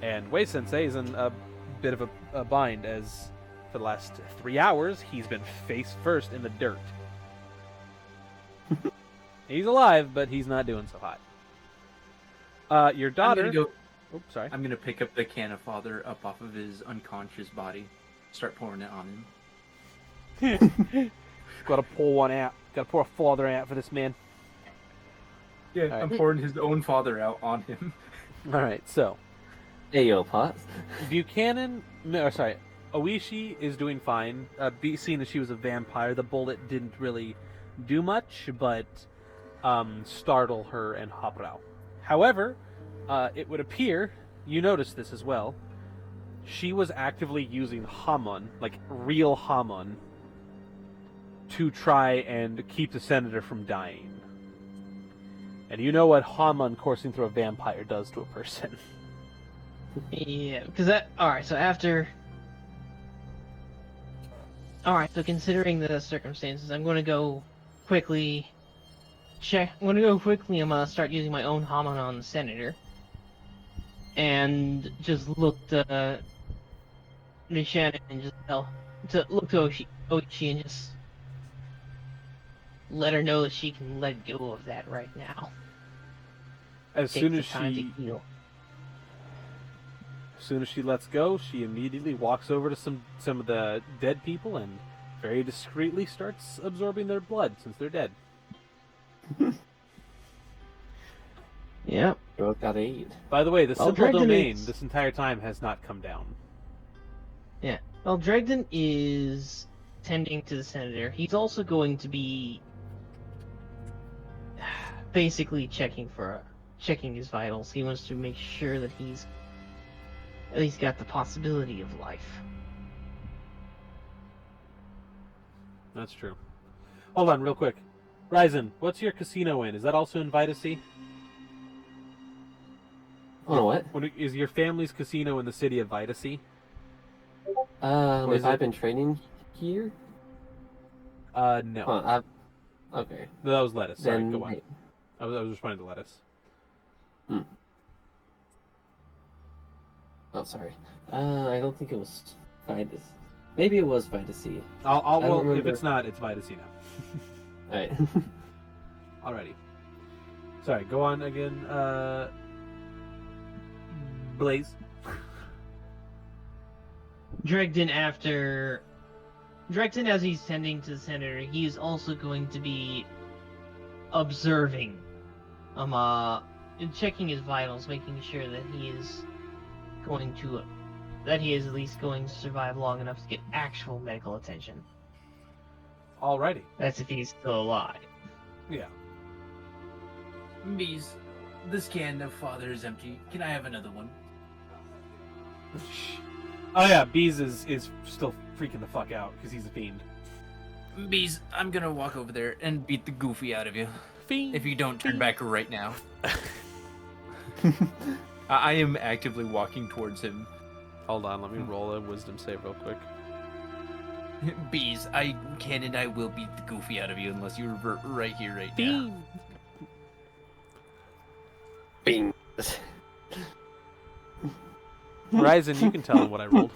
And Wei-sensei is in a bit of a bind, as for the last 3 hours, he's been face first in the dirt. He's alive, but he's not doing so hot. Your daughter... Oops, sorry. I'm gonna pick up the can of father up off of his unconscious body, start pouring it on him. Gotta pull one out. Gotta pour a father out for this man. Yeah, right. I'm pouring his own father out on him. Alright, so... Ayo, Pot. Buchanan... sorry. Oishi is doing fine. Seeing as she was a vampire, the bullet didn't really do much, but startle her and Haprao. However... it would appear, you noticed this as well, she was actively using Hamon, like real Hamon, to try and keep the senator from dying. And you know what Hamon coursing through a vampire does to a person. Yeah, because that... Alright, so after... Alright, so considering the circumstances, I'm going to go quickly... I'm going to start using my own Hamon on the senator. And just look to Shannon and just look to Oichi and just let her know that she can let go of that right now. As soon as she lets go, she immediately walks over to some of the dead people and very discreetly starts absorbing their blood since they're dead. Yep. Got aid. By the way, the simple Dregden domain is... this entire time has not come down. Yeah. Well, Dregden is tending to the senator. He's also going to be basically checking his vitals. He wants to make sure that he's at least got the possibility of life. That's true. Hold on, real quick. Ryzen, what's your casino in? Is that also in Vidacy? Oh, what? Is your family's casino in the city of Vidacy? Have I been training here? No. Okay. No, that was Lettuce. Sorry, Then... go on. I was responding to Lettuce. Oh, sorry. I don't think it was Vidacy. Maybe it was Vidacy. Well, if it's not, it's Vidacy now. Alright. Alrighty. Sorry, go on again. Blaze. Dregden, as he's tending to the senator, he is also going to be observing, checking his vitals, making sure that he is at least going to survive long enough to get actual medical attention. Alrighty. That's if he's still alive. Yeah. Bees, this can of father is empty. Can I have another one? Oh yeah, Bees is still freaking the fuck out because he's a fiend. Bees, I'm gonna walk over there and beat the goofy out of you. Fiend. If you don't turn back right now. I am actively walking towards him. Hold on, let me roll a wisdom save real quick. Bees, I can and I will beat the goofy out of you unless you revert right here, right now. Bing. Ryzen, you can tell him what I rolled.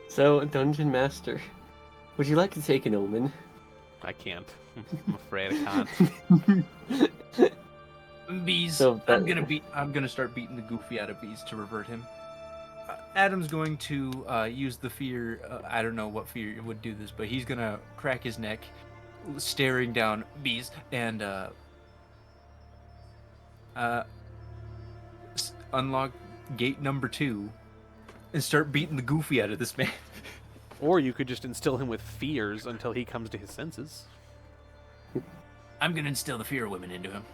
So, Dungeon Master, would you like to take an omen? I can't. I'm afraid I can't. Bees, So I'm gonna start beating the goofy out of Bees to revert him. Adam's going to use the fear. I don't know what fear would do this, but he's gonna crack his neck, staring down Bees, and unlock gate number 2, and start beating the goofy out of this man. Or you could just instill him with fears until he comes to his senses. I'm gonna instill the fear of women into him.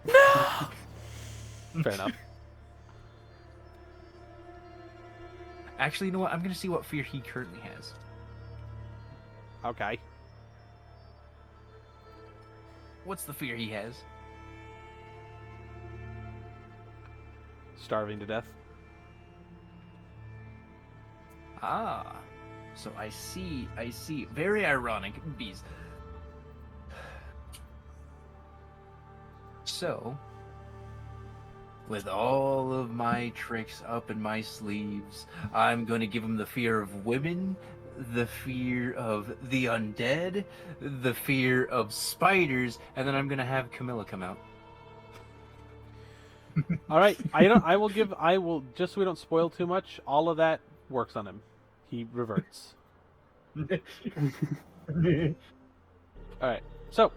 No! Fair enough. Actually, you know what? I'm gonna see what fear he currently has. Okay. What's the fear he has? Starving to death. Ah, so I see. Very ironic, Bees. So, with all of my tricks up in my sleeves, I'm going to give him the fear of women, the fear of the undead, the fear of spiders, and then I'm going to have Camilla come out. All right. I will just so we don't spoil too much. All of that works on him. He reverts. All right. So,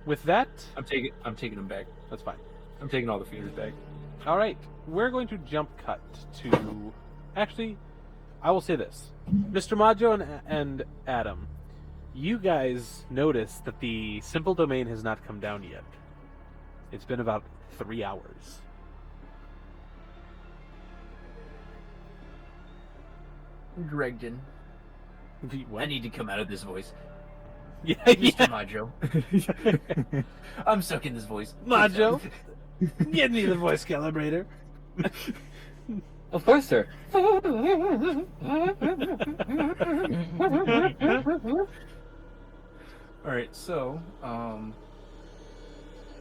with that, I'm taking him back. that's fine. I'm taking all the fears back. All right. We're going to jump cut to. Actually, I will say this, Mr. Modjo and Adam, you guys notice that the simple domain has not come down yet. It's been about 3 hours. Gregden, What? I need to come out of this voice. Yeah, Mr. Modjo. I'm stuck in this voice. Modjo, get me the voice calibrator. Of course, sir. Alright, so,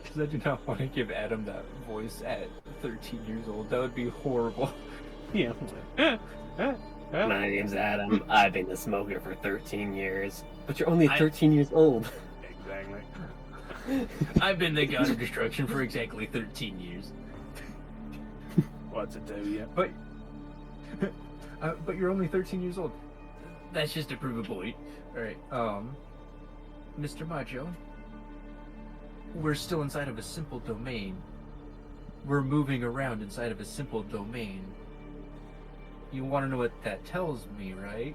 because I do not want to give Adam that voice at 13 years old. That would be horrible. Yeah. My name's Adam. I've been a smoker for 13 years. But you're only 13 years old. Exactly. I've been the god of destruction for exactly 13 years. What's it do you? But you're only 13 years old. That's just to prove a point. Alright, Mr. Modjo, we're still inside of a simple domain. We're moving around inside of a simple domain. You want to know what that tells me, right?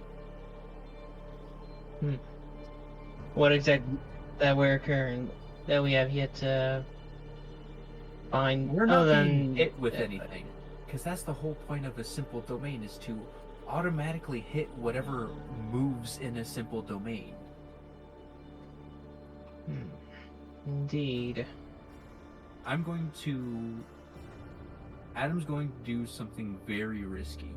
What exactly that we're occurring that we have yet to find? We're not being then hit with anything. Because that's the whole point of a simple domain, is to automatically hit whatever moves in a simple domain. Indeed. Adam's going to do something very risky.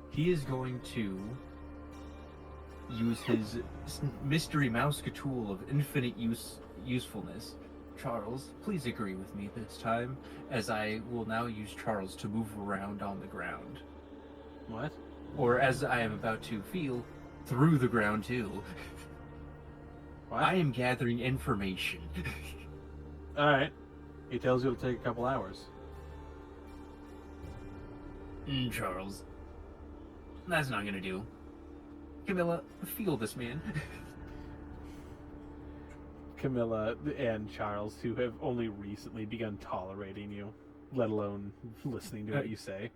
He is going to use his mystery mouse tool of infinite usefulness. Charles, please agree with me this time, as I will now use Charles to move around on the ground. What? Or as I am about to feel, through the ground too. What? I am gathering information. All right. He tells you it'll take a couple hours. Charles. That's not gonna do. Camilla, feel this man. Camilla and Charles, who have only recently begun tolerating you, let alone listening to what you say.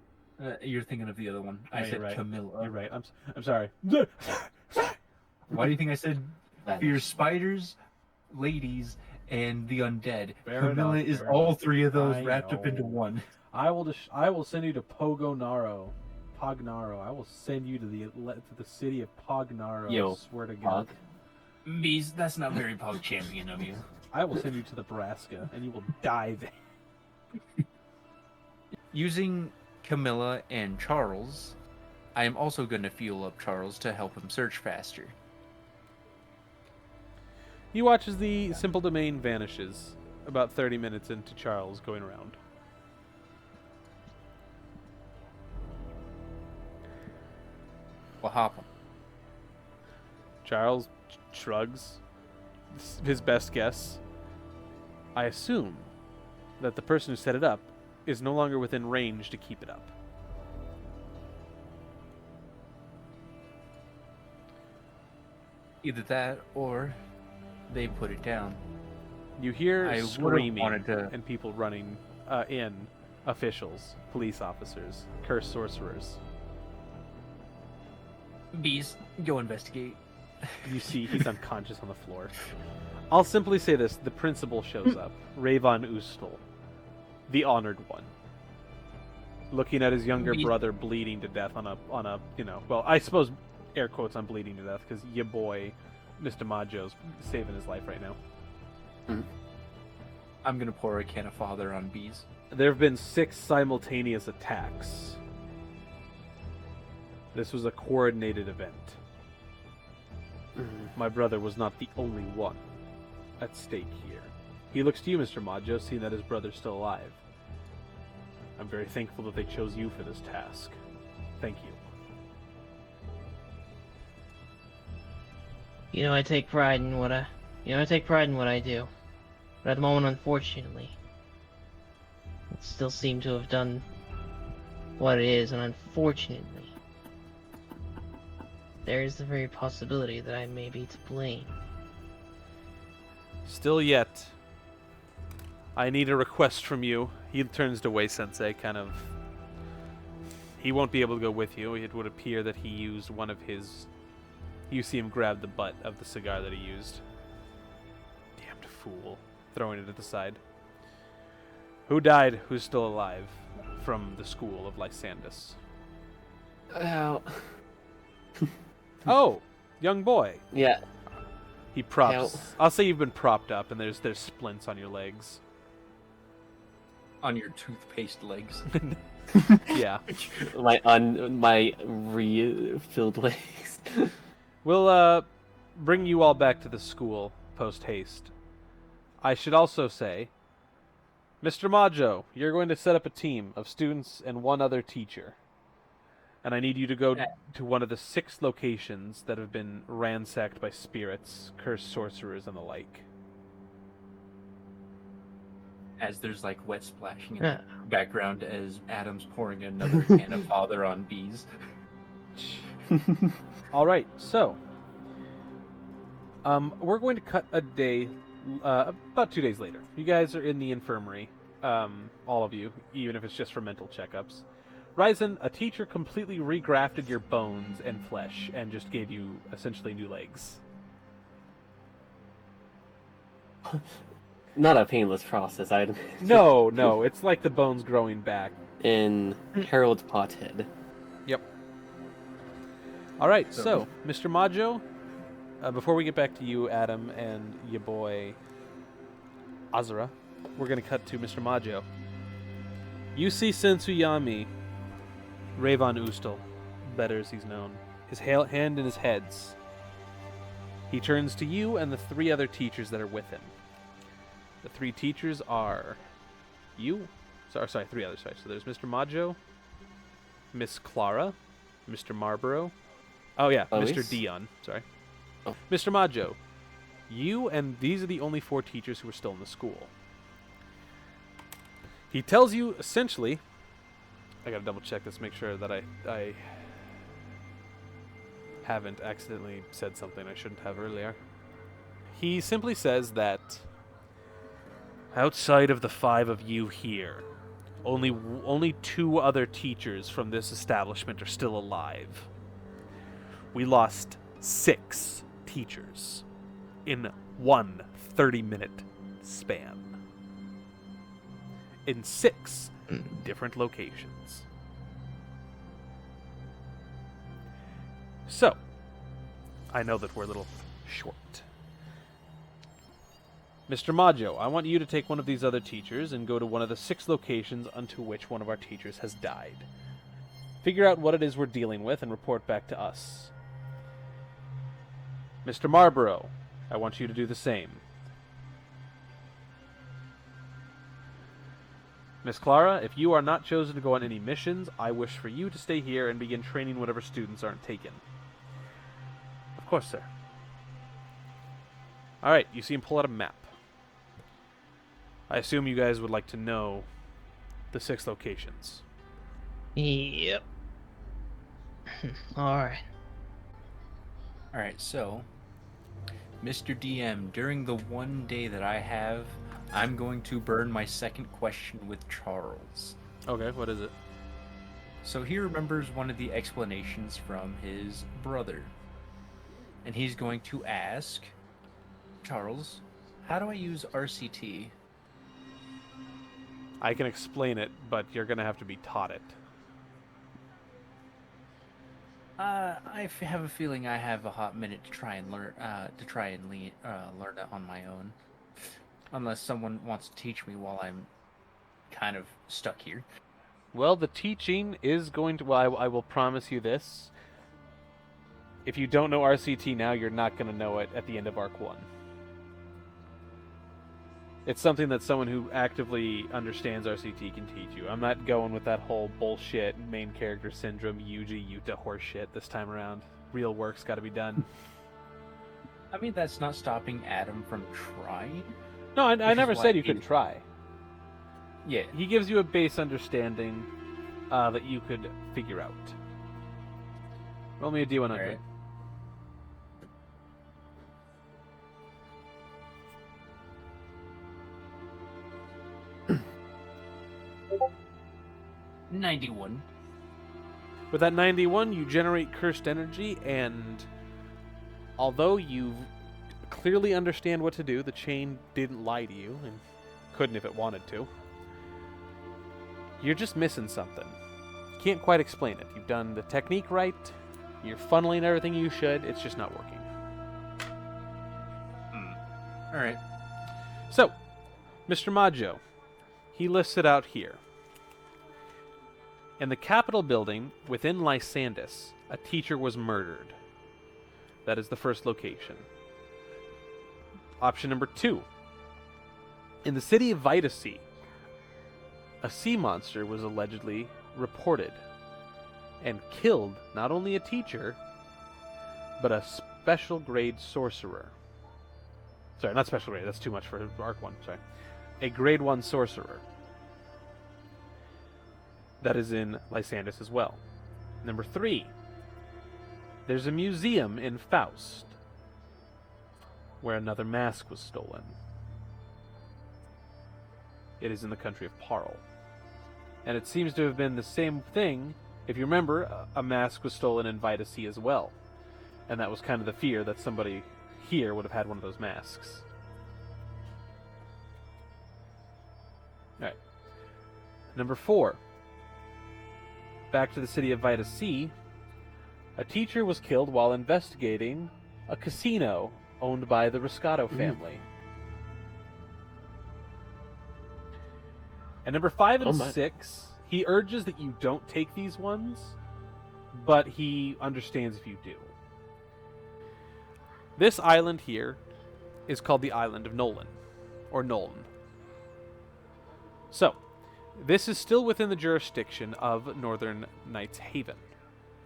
You're thinking of the other one. I Oh, you're said right. Camilla. You're right. I'm sorry. Why do you think I said fear spiders, ladies, and the undead? Fair Camilla enough, is fair all enough. three of those I wrapped up into know. one. I will send you to Pognaro. I will send you to the city of Pognaro. Yo, I swear to God. Pog. Bees, that's not very pug champion of you. I will send you to Nebraska, and you will die there. Using Camilla and Charles, I am also going to fuel up Charles to help him search faster. You watch as the simple domain vanishes. About 30 minutes into Charles going around. Well, hop him. Charles shrugs. His best guess. I assume that the person who set it up is no longer within range to keep it up. Either that or they put it down. You hear I would've screaming wanted to- and people running in. Officials, police officers, cursed sorcerers. Bees, go investigate. You see he's unconscious on the floor. I'll simply say this. The principal shows up. Ravon Ustel. The honored one. Looking at his younger brother bleeding to death on a, well, I suppose air quotes on bleeding to death because your boy, Mr. Modjo's saving his life right now. I'm going to pour a can of father on Bees. There have been 6 simultaneous attacks. This was a coordinated event. My brother was not the only one at stake here. He looks to you, Mr. Modjo, seeing that his brother's still alive. I'm very thankful that they chose you for this task. Thank you. I take pride in what I do. But at the moment, unfortunately, it still seem to have done what it is, and unfortunately, there is the very possibility that I may be to blame. Still yet, I need a request from you. He turns to Wei Sensei, he won't be able to go with you. It would appear that he used one of his... You see him grab the butt of the cigar that he used. Damned fool. Throwing it at the side. Who died? Who's still alive? From the school of Lysandis. Oh, young boy. Yeah. He props. I'll say you've been propped up, and there's splints on your legs. On your toothpaste legs. Yeah. my refilled legs. We'll bring you all back to the school post haste. I should also say, Mr. Modjo, you're going to set up a team of students and one other teacher. And I need you to go to one of the 6 locations that have been ransacked by spirits, cursed sorcerers, and the like. As there's like wet splashing in the background as Adam's pouring another can of father on Bees. All right, so we're going to cut a day, about 2 days later. You guys are in the infirmary, all of you, even if it's just for mental checkups. Ryzen, a teacher completely regrafted your bones and flesh and just gave you essentially new legs. Not a painless process, I'd No, it's like the bones growing back. In Harold's Pothead. Yep. All right, so Mr. Modjo, before we get back to you, Adam, and your boy Azura, we're going to cut to Mr. Modjo. You see Sensuyami, Ravon Ustel, better as he's known, his hand in his heads. He turns to you and the 3 other teachers that are with him. The 3 teachers are you. Sorry, 3 others. Sorry. So there's Mr. Modjo, Miss Clara, Mr. Marlborough. Oh yeah, Elise? Mr. Dion. Sorry. Oh. Mr. Modjo, you and these are the only 4 teachers who are still in the school. He tells you essentially. I gotta double check this, make sure that I haven't accidentally said something I shouldn't have earlier. He simply says that outside of the 5 of you here, Only 2 other teachers from this establishment are still alive. We lost 6 teachers in one 30-minute span. In 6 different locations. So, I know that we're a little short. Mr. Modjo, I want you to take one of these other teachers and go to one of the 6 locations unto which one of our teachers has died. Figure out what it is we're dealing with and report back to us. Mr. Marlborough, I want you to do the same. Miss Clara, if you are not chosen to go on any missions, I wish for you to stay here and begin training whatever students aren't taken. Of course, sir. Alright, you see him pull out a map. I assume you guys would like to know the 6 locations. Yep. Alright. Alright, so, Mr. DM, during the one day that I have, I'm going to burn my second question with Charles. Okay, what is it? So he remembers one of the explanations from his brother. And he's going to ask, Charles, how do I use RCT? I can explain it, but you're going to have to be taught it. Have a feeling I have a hot minute to try and learn learn it on my own. Unless someone wants to teach me while I'm kind of stuck here. Well, the teaching is going to... Well, I will promise you this. If you don't know RCT now, you're not going to know it at the end of Arc 1. It's something that someone who actively understands RCT can teach you. I'm not going with that whole bullshit main character syndrome, Yuji Yuta horseshit this time around. Real work's got to be done. I mean, that's not stopping Adam from trying. No, I never said you couldn't try. Yeah. He gives you a base understanding that you could figure out. Roll me a D100. Right. $91. With that 91, you generate cursed energy, and although you clearly understand what to do, the chain didn't lie to you, and couldn't if it wanted to. You're just missing something. You can't quite explain it. You've done the technique right, you're funneling everything you should, it's just not working. Alright. So, Mr. Modjo, he lists it out here. In the Capitol building, within Lysandis, a teacher was murdered. That is the first location. Option number 2. In the city of Vitacy, a sea monster was allegedly reported and killed not only a teacher, but a special grade sorcerer. Sorry, not special grade, that's too much for Arc 1, sorry. A grade 1 sorcerer. That is in Lysandis as well. Number 3. There's a museum in Faust where another mask was stolen. It is in the country of Parl. And it seems to have been the same thing. If you remember, a mask was stolen in Vitacy as well. And that was kind of the fear that somebody here would have had one of those masks. Alright. Number 4. Back to the city of Vitacy, a teacher was killed while investigating a casino owned by the Riscato family. And number 5 and 6, he urges that you don't take these ones, but he understands if you do. This island here is called the Island of Nolan, or Noln. So, this is still within the jurisdiction of Northern Knights Haven.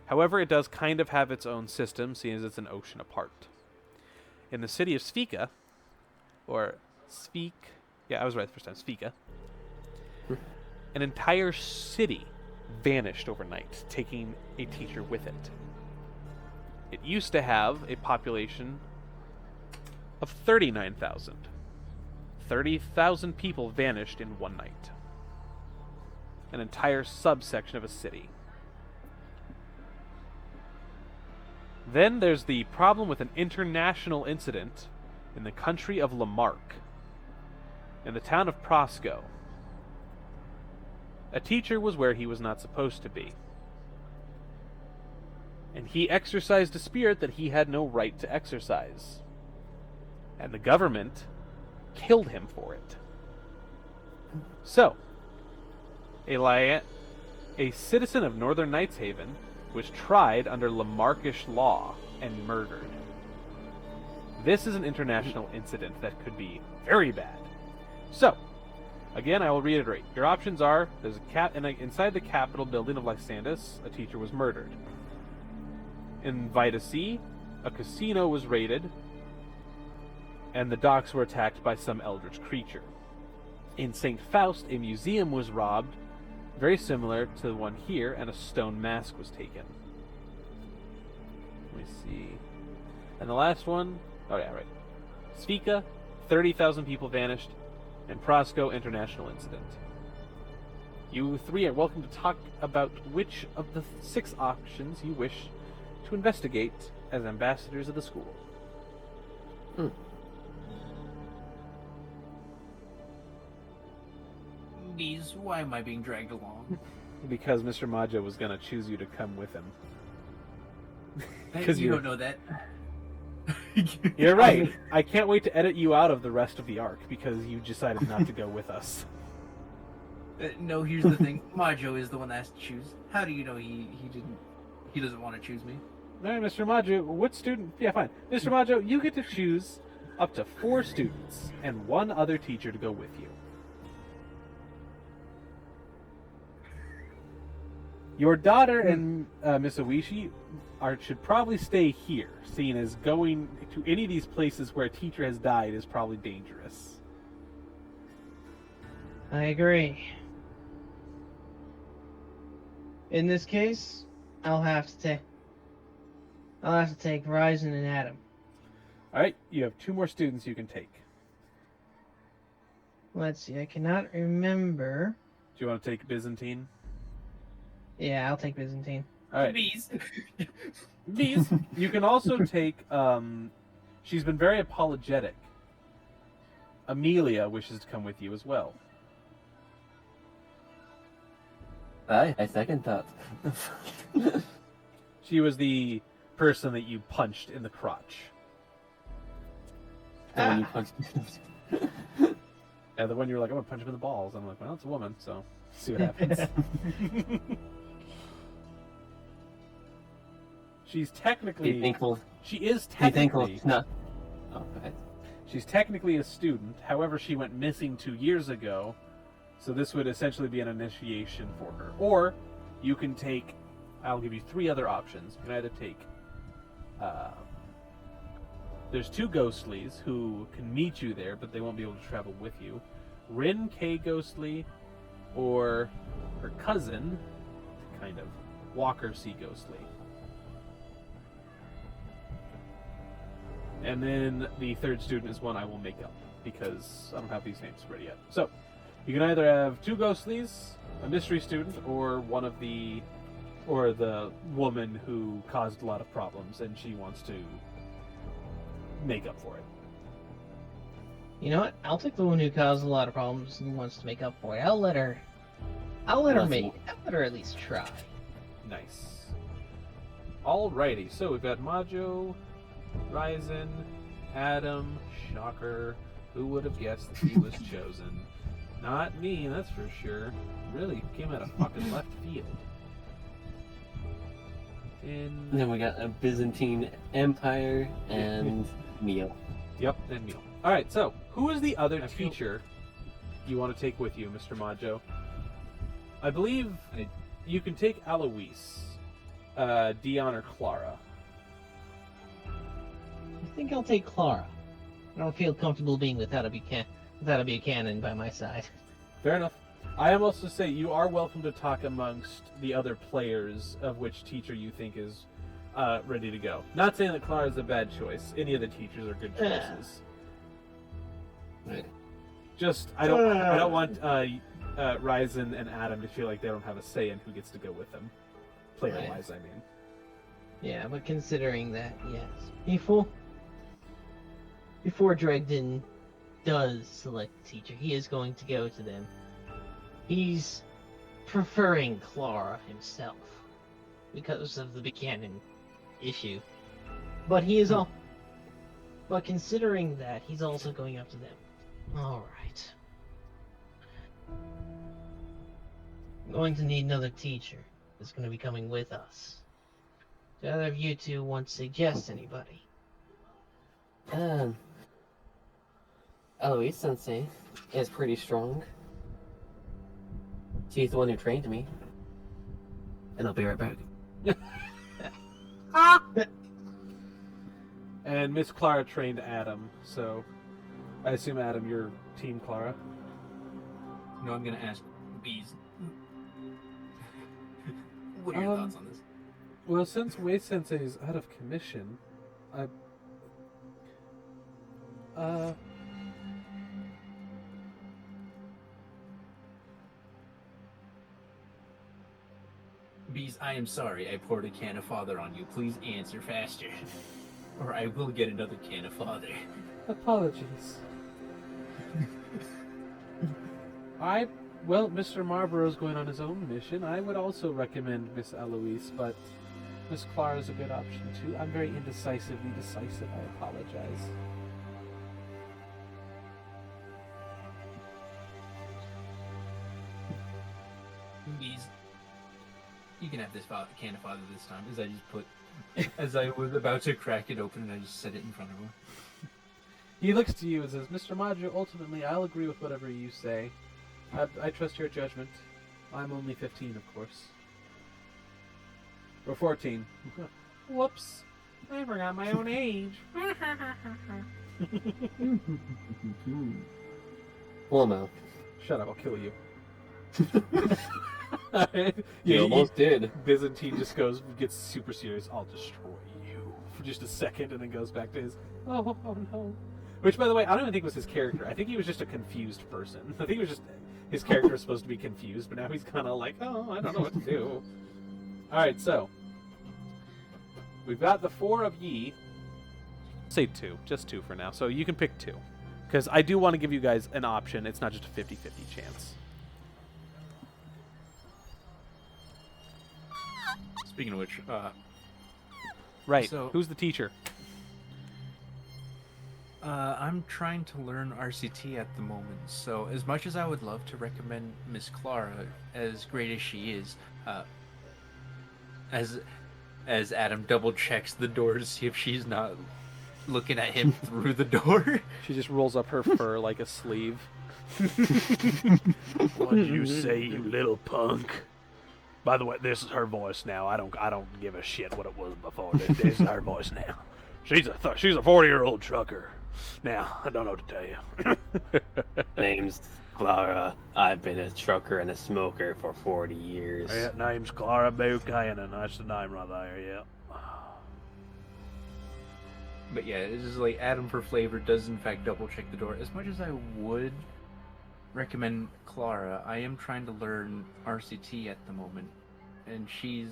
However, it does kind of have its own system, seeing as it's an ocean apart. In the city of Svika, or Svik, yeah, I was right the first time, Svika, an entire city vanished overnight, taking a teacher with it. It used to have a population of 39,000. 30,000 people vanished in one night. an entire subsection of a city. Then there's the problem with an international incident in the country of Lamarck, in the town of Prosco. A teacher was where he was not supposed to be, and he exercised a spirit that he had no right to exercise, and the government killed him for it. So, a citizen of Northern Nightshaven was tried under Lamarckish law and murdered. This is an international incident that could be very bad. So, again, I will reiterate. Your options are, there's inside the Capitol building of Lysandis, a teacher was murdered. In Vita-C, a casino was raided, and the docks were attacked by some eldritch creature. In St. Faust, a museum was robbed, very similar to the one here, and a stone mask was taken. Let me see. And the last one, oh yeah, right. Svika, 30,000 people vanished, and Prosco, international incident. You three are welcome to talk about which of the 6 options you wish to investigate as ambassadors of the school. Bees, why am I being dragged along? Because Mr. Modjo was going to choose you to come with him. You don't know that. You're right. I can't wait to edit you out of the rest of the arc because you decided not to go with us. No, here's the thing. Modjo is the one that has to choose. How do you know he doesn't want to choose me? All right, Mr. Modjo, what student? Yeah, fine. Mr. Modjo, you get to choose up to 4 students and 1 other teacher to go with you. Your daughter and Miss Oishi should probably stay here, seeing as going to any of these places where a teacher has died is probably dangerous. I agree. In this case, I'll have to take Ryzen and Adam. All right, you have 2 more students you can take. Let's see. I cannot remember. Do you want to take Byzantine? Yeah, I'll take Byzantine. All right. Bees. Bees. You can also take. She's been very apologetic. Amelia wishes to come with you as well. I second that. She was the person that you punched in the crotch. The one you punched. Yeah, the one you were like, I'm gonna punch him in the balls. I'm like, well, it's a woman, so see what happens. She's technically. She is technically. No. Oh, go ahead. She's technically a student. However, she went missing 2 years ago, so this would essentially be an initiation for her. Or you can take. I'll give you 3 other options. You can either take. There's 2 Ghostlies who can meet you there, but they won't be able to travel with you. Rin K. Ghostly, or her cousin, kind of, Walker C. Ghostly. And then the 3rd student is one I will make up, because I don't have these names ready yet. So, you can either have 2 Ghostlies, a mystery student, or the woman who caused a lot of problems, and she wants to make up for it. You know what? I'll take the one who caused a lot of problems and wants to make up for it. I'll let her at least try. Nice. Alrighty, so we've got Modjo, Ryzen, Adam, shocker. Who would have guessed that he was chosen? Not me, that's for sure. Really came out of fucking left field. And then we got a Byzantine Empire and Meal. Yep, and Meal. Alright, so, who is the other teacher you want to take with you, Mr. Modjo? I believe you can take Alois, Dion, or Clara. I think I'll take Clara. I don't feel comfortable being without a Buchanan by my side. Fair enough. I am also say you are welcome to talk amongst the other players of which teacher you think is ready to go. Not saying that Clara is a bad choice. Any of the teachers are good choices. Right. Just I don't want Ryzen and Adam to feel like they don't have a say in who gets to go with them, player-wise. I mean. Yeah, but considering that, yes, before Dregden does select a teacher, he is going to go to them. He's preferring Clara himself because of the Buchanan issue, but he is all. But considering that, he's also going up to them. All right. I'm going to need another teacher that's going to be coming with us. Do either of you two want to suggest anybody? Eloise Sensei is pretty strong. She's the one who trained me. And I'll be right back. And Miss Clara trained Adam, so I assume, Adam, you're Team Clara? No, I'm gonna ask Bees. What are your thoughts on this? Well, since Wei Sensei is out of commission, Bees, I am sorry I poured a can of father on you. Please answer faster. Or I will get another can of father. Apologies. Well, Mr. Marlborough's going on his own mission. I would also recommend Miss Eloise, but Miss Clara is a good option too. I'm very indecisively decisive. I apologize. Bees, you can have this can of father this time. As I was about to crack it open, and I just set it in front of him. He looks to you and says, Mr. Modjo, ultimately, I'll agree with whatever you say. I trust your judgment. I'm only 15, of course. Or 14. Whoops. I forgot my own age. Well, no. Shut up, I'll kill you. You almost did. Byzantine just gets super serious. I'll destroy you for just a second, and then goes back to his, oh no. Which, by the way, I don't even think was his character. I think he was just a confused person. I think it was just, his character was supposed to be confused, but now he's kind of like, oh, I don't know what to do. Alright, so. We've got the 4 of ye. Say 2. Just 2 for now. So you can pick 2. Because I do want to give you guys an option. It's not just a 50-50 chance. Speaking of which, Right. So- Who's the teacher? I'm trying to learn RCT at the moment, so as much as I would love to recommend Miss Clara, as great as she is, as Adam double checks the door to see if she's not looking at him through the door. She just rolls up her fur like a sleeve. What did you say, you little punk? By the way, this is her voice now. I don't give a shit what it was before. This is her voice now. She's a 40-year-old trucker. Now, I don't know what to tell you. Name's Clara. I've been a trucker and a smoker for 40 years. Yeah, name's Clara Buchanan. That's the name right there, yeah. But yeah, it's just like Adam for flavor does in fact double check the door. As much as I would recommend Clara, I am trying to learn RCT at the moment, and she's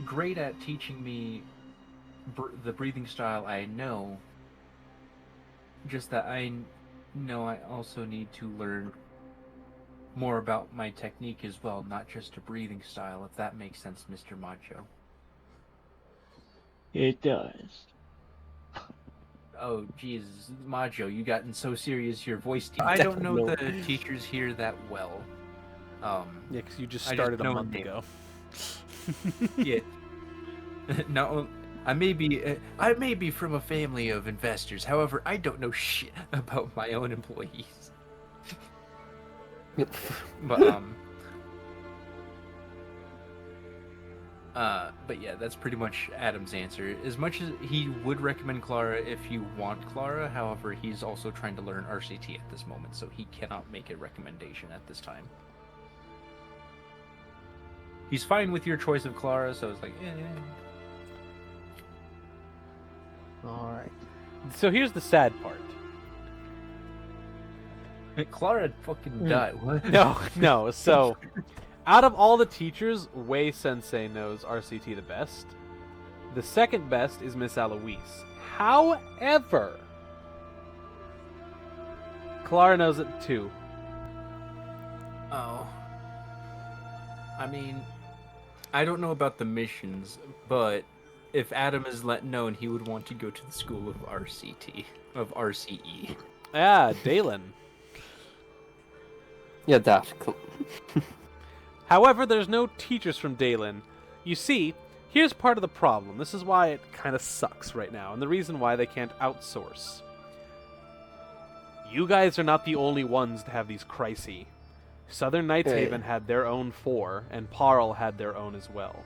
great at teaching me the breathing style I know. Just that I know I also need to learn more about my technique as well, not just a breathing style, if that makes sense, Mr. Modjo. It does. Oh, Jesus, Modjo, you gotten so serious your voice. I don't know the teachers here that well. Yeah, because you just I started know a month them. ago. Yeah. No, I may be from a family of investors. However, I don't know shit about my own employees. But yeah, that's pretty much Adam's answer. As much as he would recommend Clara if you want Clara, however, he's also trying to learn RCT at this moment, so he cannot make a recommendation at this time. He's fine with your choice of Clara, so it's like, Alright. So here's the sad part. Clara fucking died. What? No. So, out of all the teachers, Wei Sensei knows RCT the best. The second best is Miss Eloise. However, Clara knows it too. Oh. I mean, I don't know about the missions, but if Adam is let known, he would want to go to the school of RCE. Yeah, Dalen. Yeah, that. However, there's no teachers from Dalen. You see, here's part of the problem. This is why it kind of sucks right now, and the reason why they can't outsource. You guys are not the only ones to have these crises. Southern Knights Haven had their own 4, and Parl had their own as well.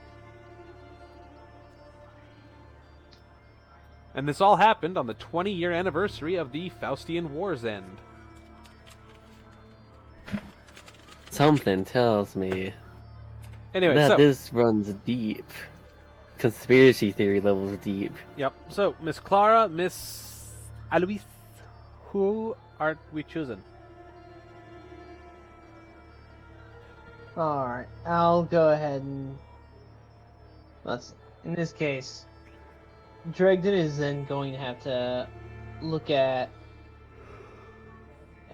And this all happened on the 20-year anniversary of the Faustian War's end. Something tells me Anyway, that so this runs deep. Conspiracy theory levels deep. yep. So Miss Clara, Miss Alois, who are we choosing? Alright, I'll go ahead and... in this case, Dregden is then going to have to look at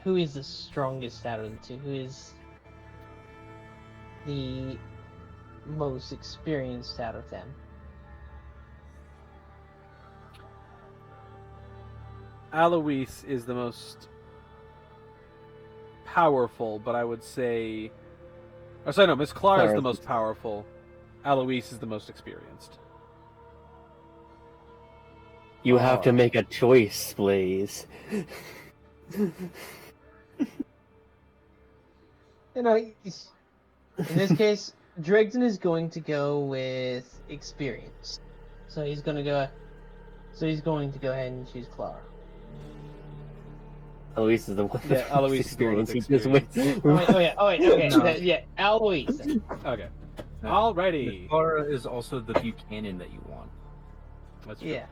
who is the strongest out of the two, who is the most experienced out of them. Alois is the most powerful, but I would say... Oh, sorry, no, Miss Clara is the most powerful. Alois is the most experienced. You have to make a choice, Blaze. You know, in this case, Dregden is going to go with experience. So he's going to go ahead and choose Clara. Eloise is the one Yeah, Eloise is the one with experience. Okay. No. Yeah, Eloise. Okay. Alrighty. Clara is also the Buchanan that you want. That's true. Yeah.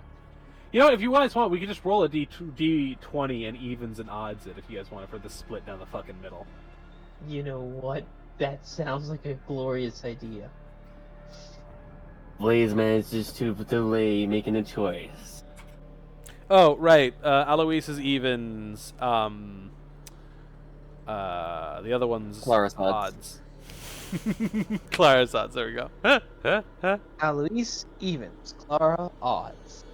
You know, if you guys want, we could just roll a D20 and evens and odds it if you guys want it for the split down the fucking middle. You know what? That sounds like a glorious idea. Blaze manages to delay making a choice. Oh, right. Alois is evens. The other one's Clara's odds. Clara's odds. There we go. Eloise evens, Clara odds.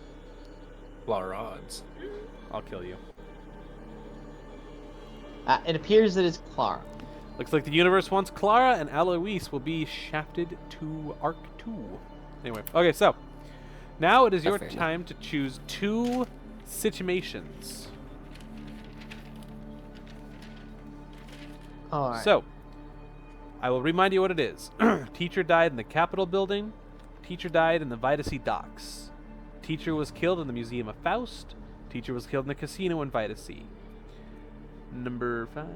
Clara odds. I'll kill you. It appears that it's Clara. Looks like the universe wants Clara, and Alois will be shafted to Arc 2. Anyway, okay, so now it is your That's fair time to choose 2 situations. Alright. So, I will remind you what it is. Teacher died in the Capitol building. Teacher died in the Vidacy docks. Teacher was killed in the Museum of Faust. Teacher was killed in the casino in Vidacy. Number 5.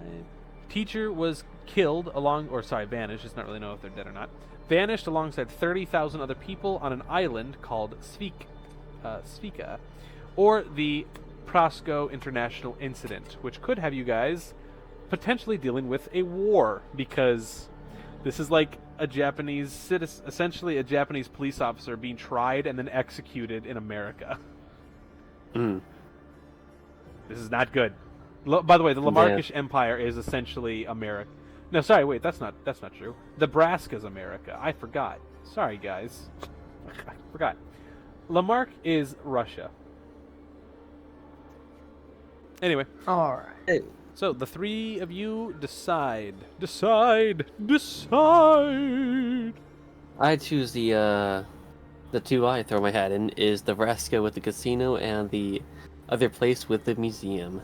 Teacher was killed vanished. It's not really know if they're dead or not. Vanished alongside 30,000 other people on an island called Svika, or the Prosco International Incident, which could have you guys potentially dealing with a war, because this is like a Japanese citizen, essentially a Japanese police officer being tried and then executed in America. Mm. This is not good. By the way, the Lamarckish Empire is essentially America. No, sorry, wait, that's not true. Nebraska's America. I forgot. Sorry, guys. I forgot. Lamarck is Russia. Anyway. Alright. So, the 3 of you decide. Decide! I choose the 2 I throw my hat in is the Vraska with the casino and the other place with the museum.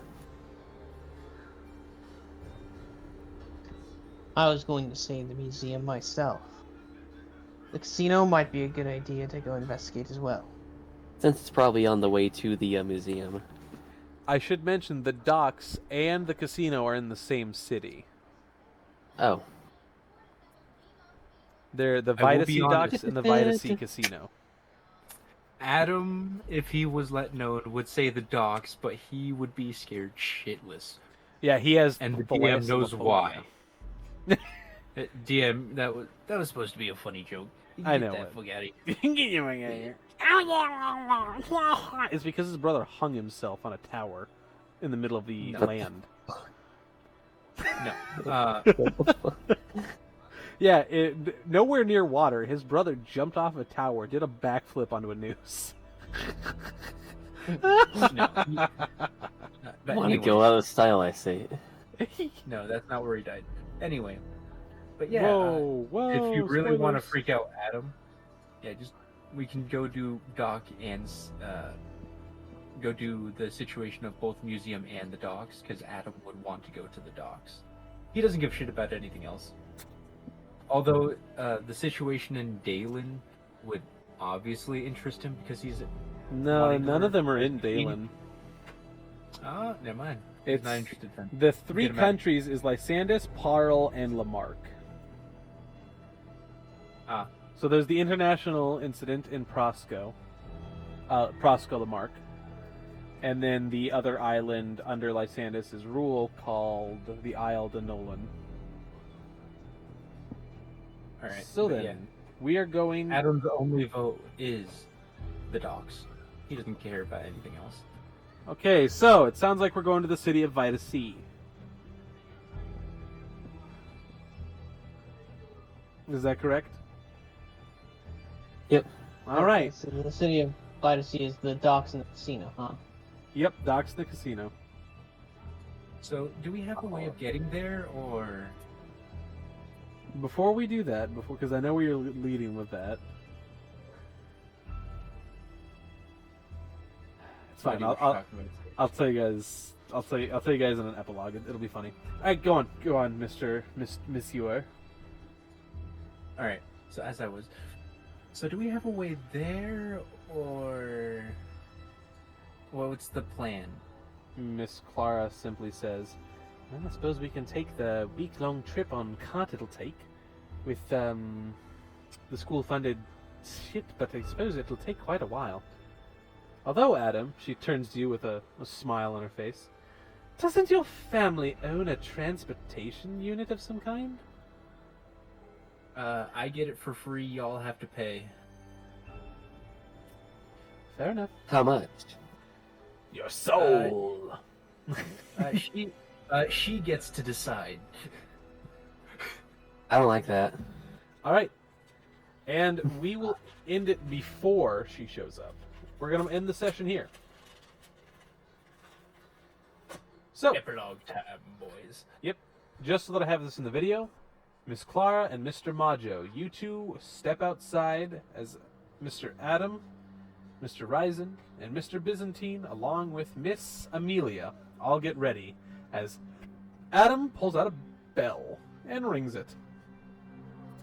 I was going to say the museum myself. The casino might be a good idea to go investigate as well. Since it's probably on the way to the museum. I should mention the docks and the casino are in the same city. Oh. They're the I will be Vidacy honest. docks and the Vidacy casino. Adam, if he was let know, would say the docks, but he would be scared shitless. Yeah, he has. and the thalassophobia. DM knows why. DM, that was supposed to be a funny joke. I Get know that it. fuck out of here. It's because his brother hung himself on a tower in the middle of the No. land. No. Yeah, nowhere near water. His brother jumped off a tower, did a backflip onto a noose. No. But Want to anyway, go out of style, I say. no, that's not where he died. Anyway, but yeah, Whoa! if you really want to spoilers. freak out Adam, yeah, we can go do dock and go do the situation of both museum and the docks because Adam would want to go to the docks. He doesn't give shit about anything else. Although the situation in Dalen would obviously interest him because he's No, wanting none her- of them are in Dalen. never mind. He's It's not interested then. the three Get him out. countries is Lysandis, Parle, and Lamarck. Ah. So there's the international incident in Prosco, Lamarck, and then the other island under Lysandis' rule called the Isle de Nolan. All right. So but then, yeah, we are going. Adam's only vote is the docks. He doesn't care about anything else. Okay, so it sounds like we're going to the city of Vita Sea. Is that correct? Yep. All right. So the city of Lysandis is the docks and the casino, huh? Yep, docks in the casino. So, do we have a way of getting there, or Before we do that, because I know where you're leading with that. It's fine. I'll tell you guys. I'll tell you guys in an epilogue. It'll be funny. All right, go on, Monsieur. All right. So as I was, so do we have a way there, or what's the plan? Miss Clara simply says, "Well, I suppose we can take the week-long trip on cart it'll take, with the school-funded shit, but I suppose it'll take quite a while." Although, Adam, she turns to you with a smile on her face, doesn't your family own a transportation unit of some kind? I get it for free. Y'all have to pay. Fair enough. How much? Your soul. She gets to decide. I don't like that. All right, and we will end it before she shows up. We're gonna end the session here. So, Epilogue time, boys. just so that I have this in the video, Miss Clara and Mr. Modjo, you two step outside as Mr. Adam, Mr. Ryzen, and Mr. Byzantine, along with Miss Amelia, all get ready as Adam pulls out a bell and rings it.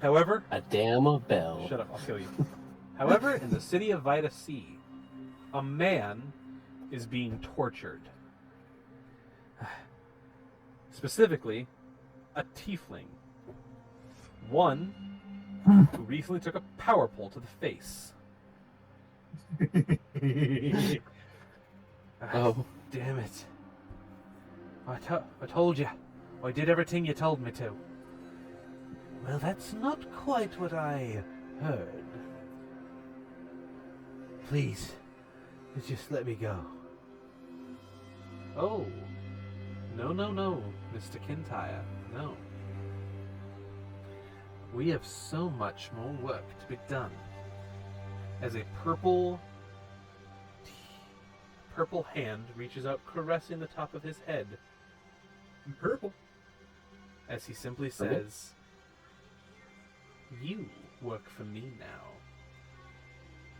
However, A damn bell. shut up, I'll kill you. However, in the city of Vita Sea, a man is being tortured. Specifically, a tiefling. One who recently took a power pole to the face. Oh. Damn it. I told you. I did everything you told me to. Well, that's not quite what I heard. Please, just let me go. Oh. No, Mr. Kintyre. No. We have so much more work to be done. As a purple hand reaches out, caressing the top of his head, Purple. as he simply says, "You work for me now."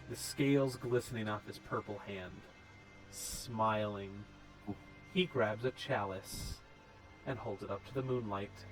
The scales glistening off his purple hand. Smiling, he grabs a chalice and holds it up to the moonlight.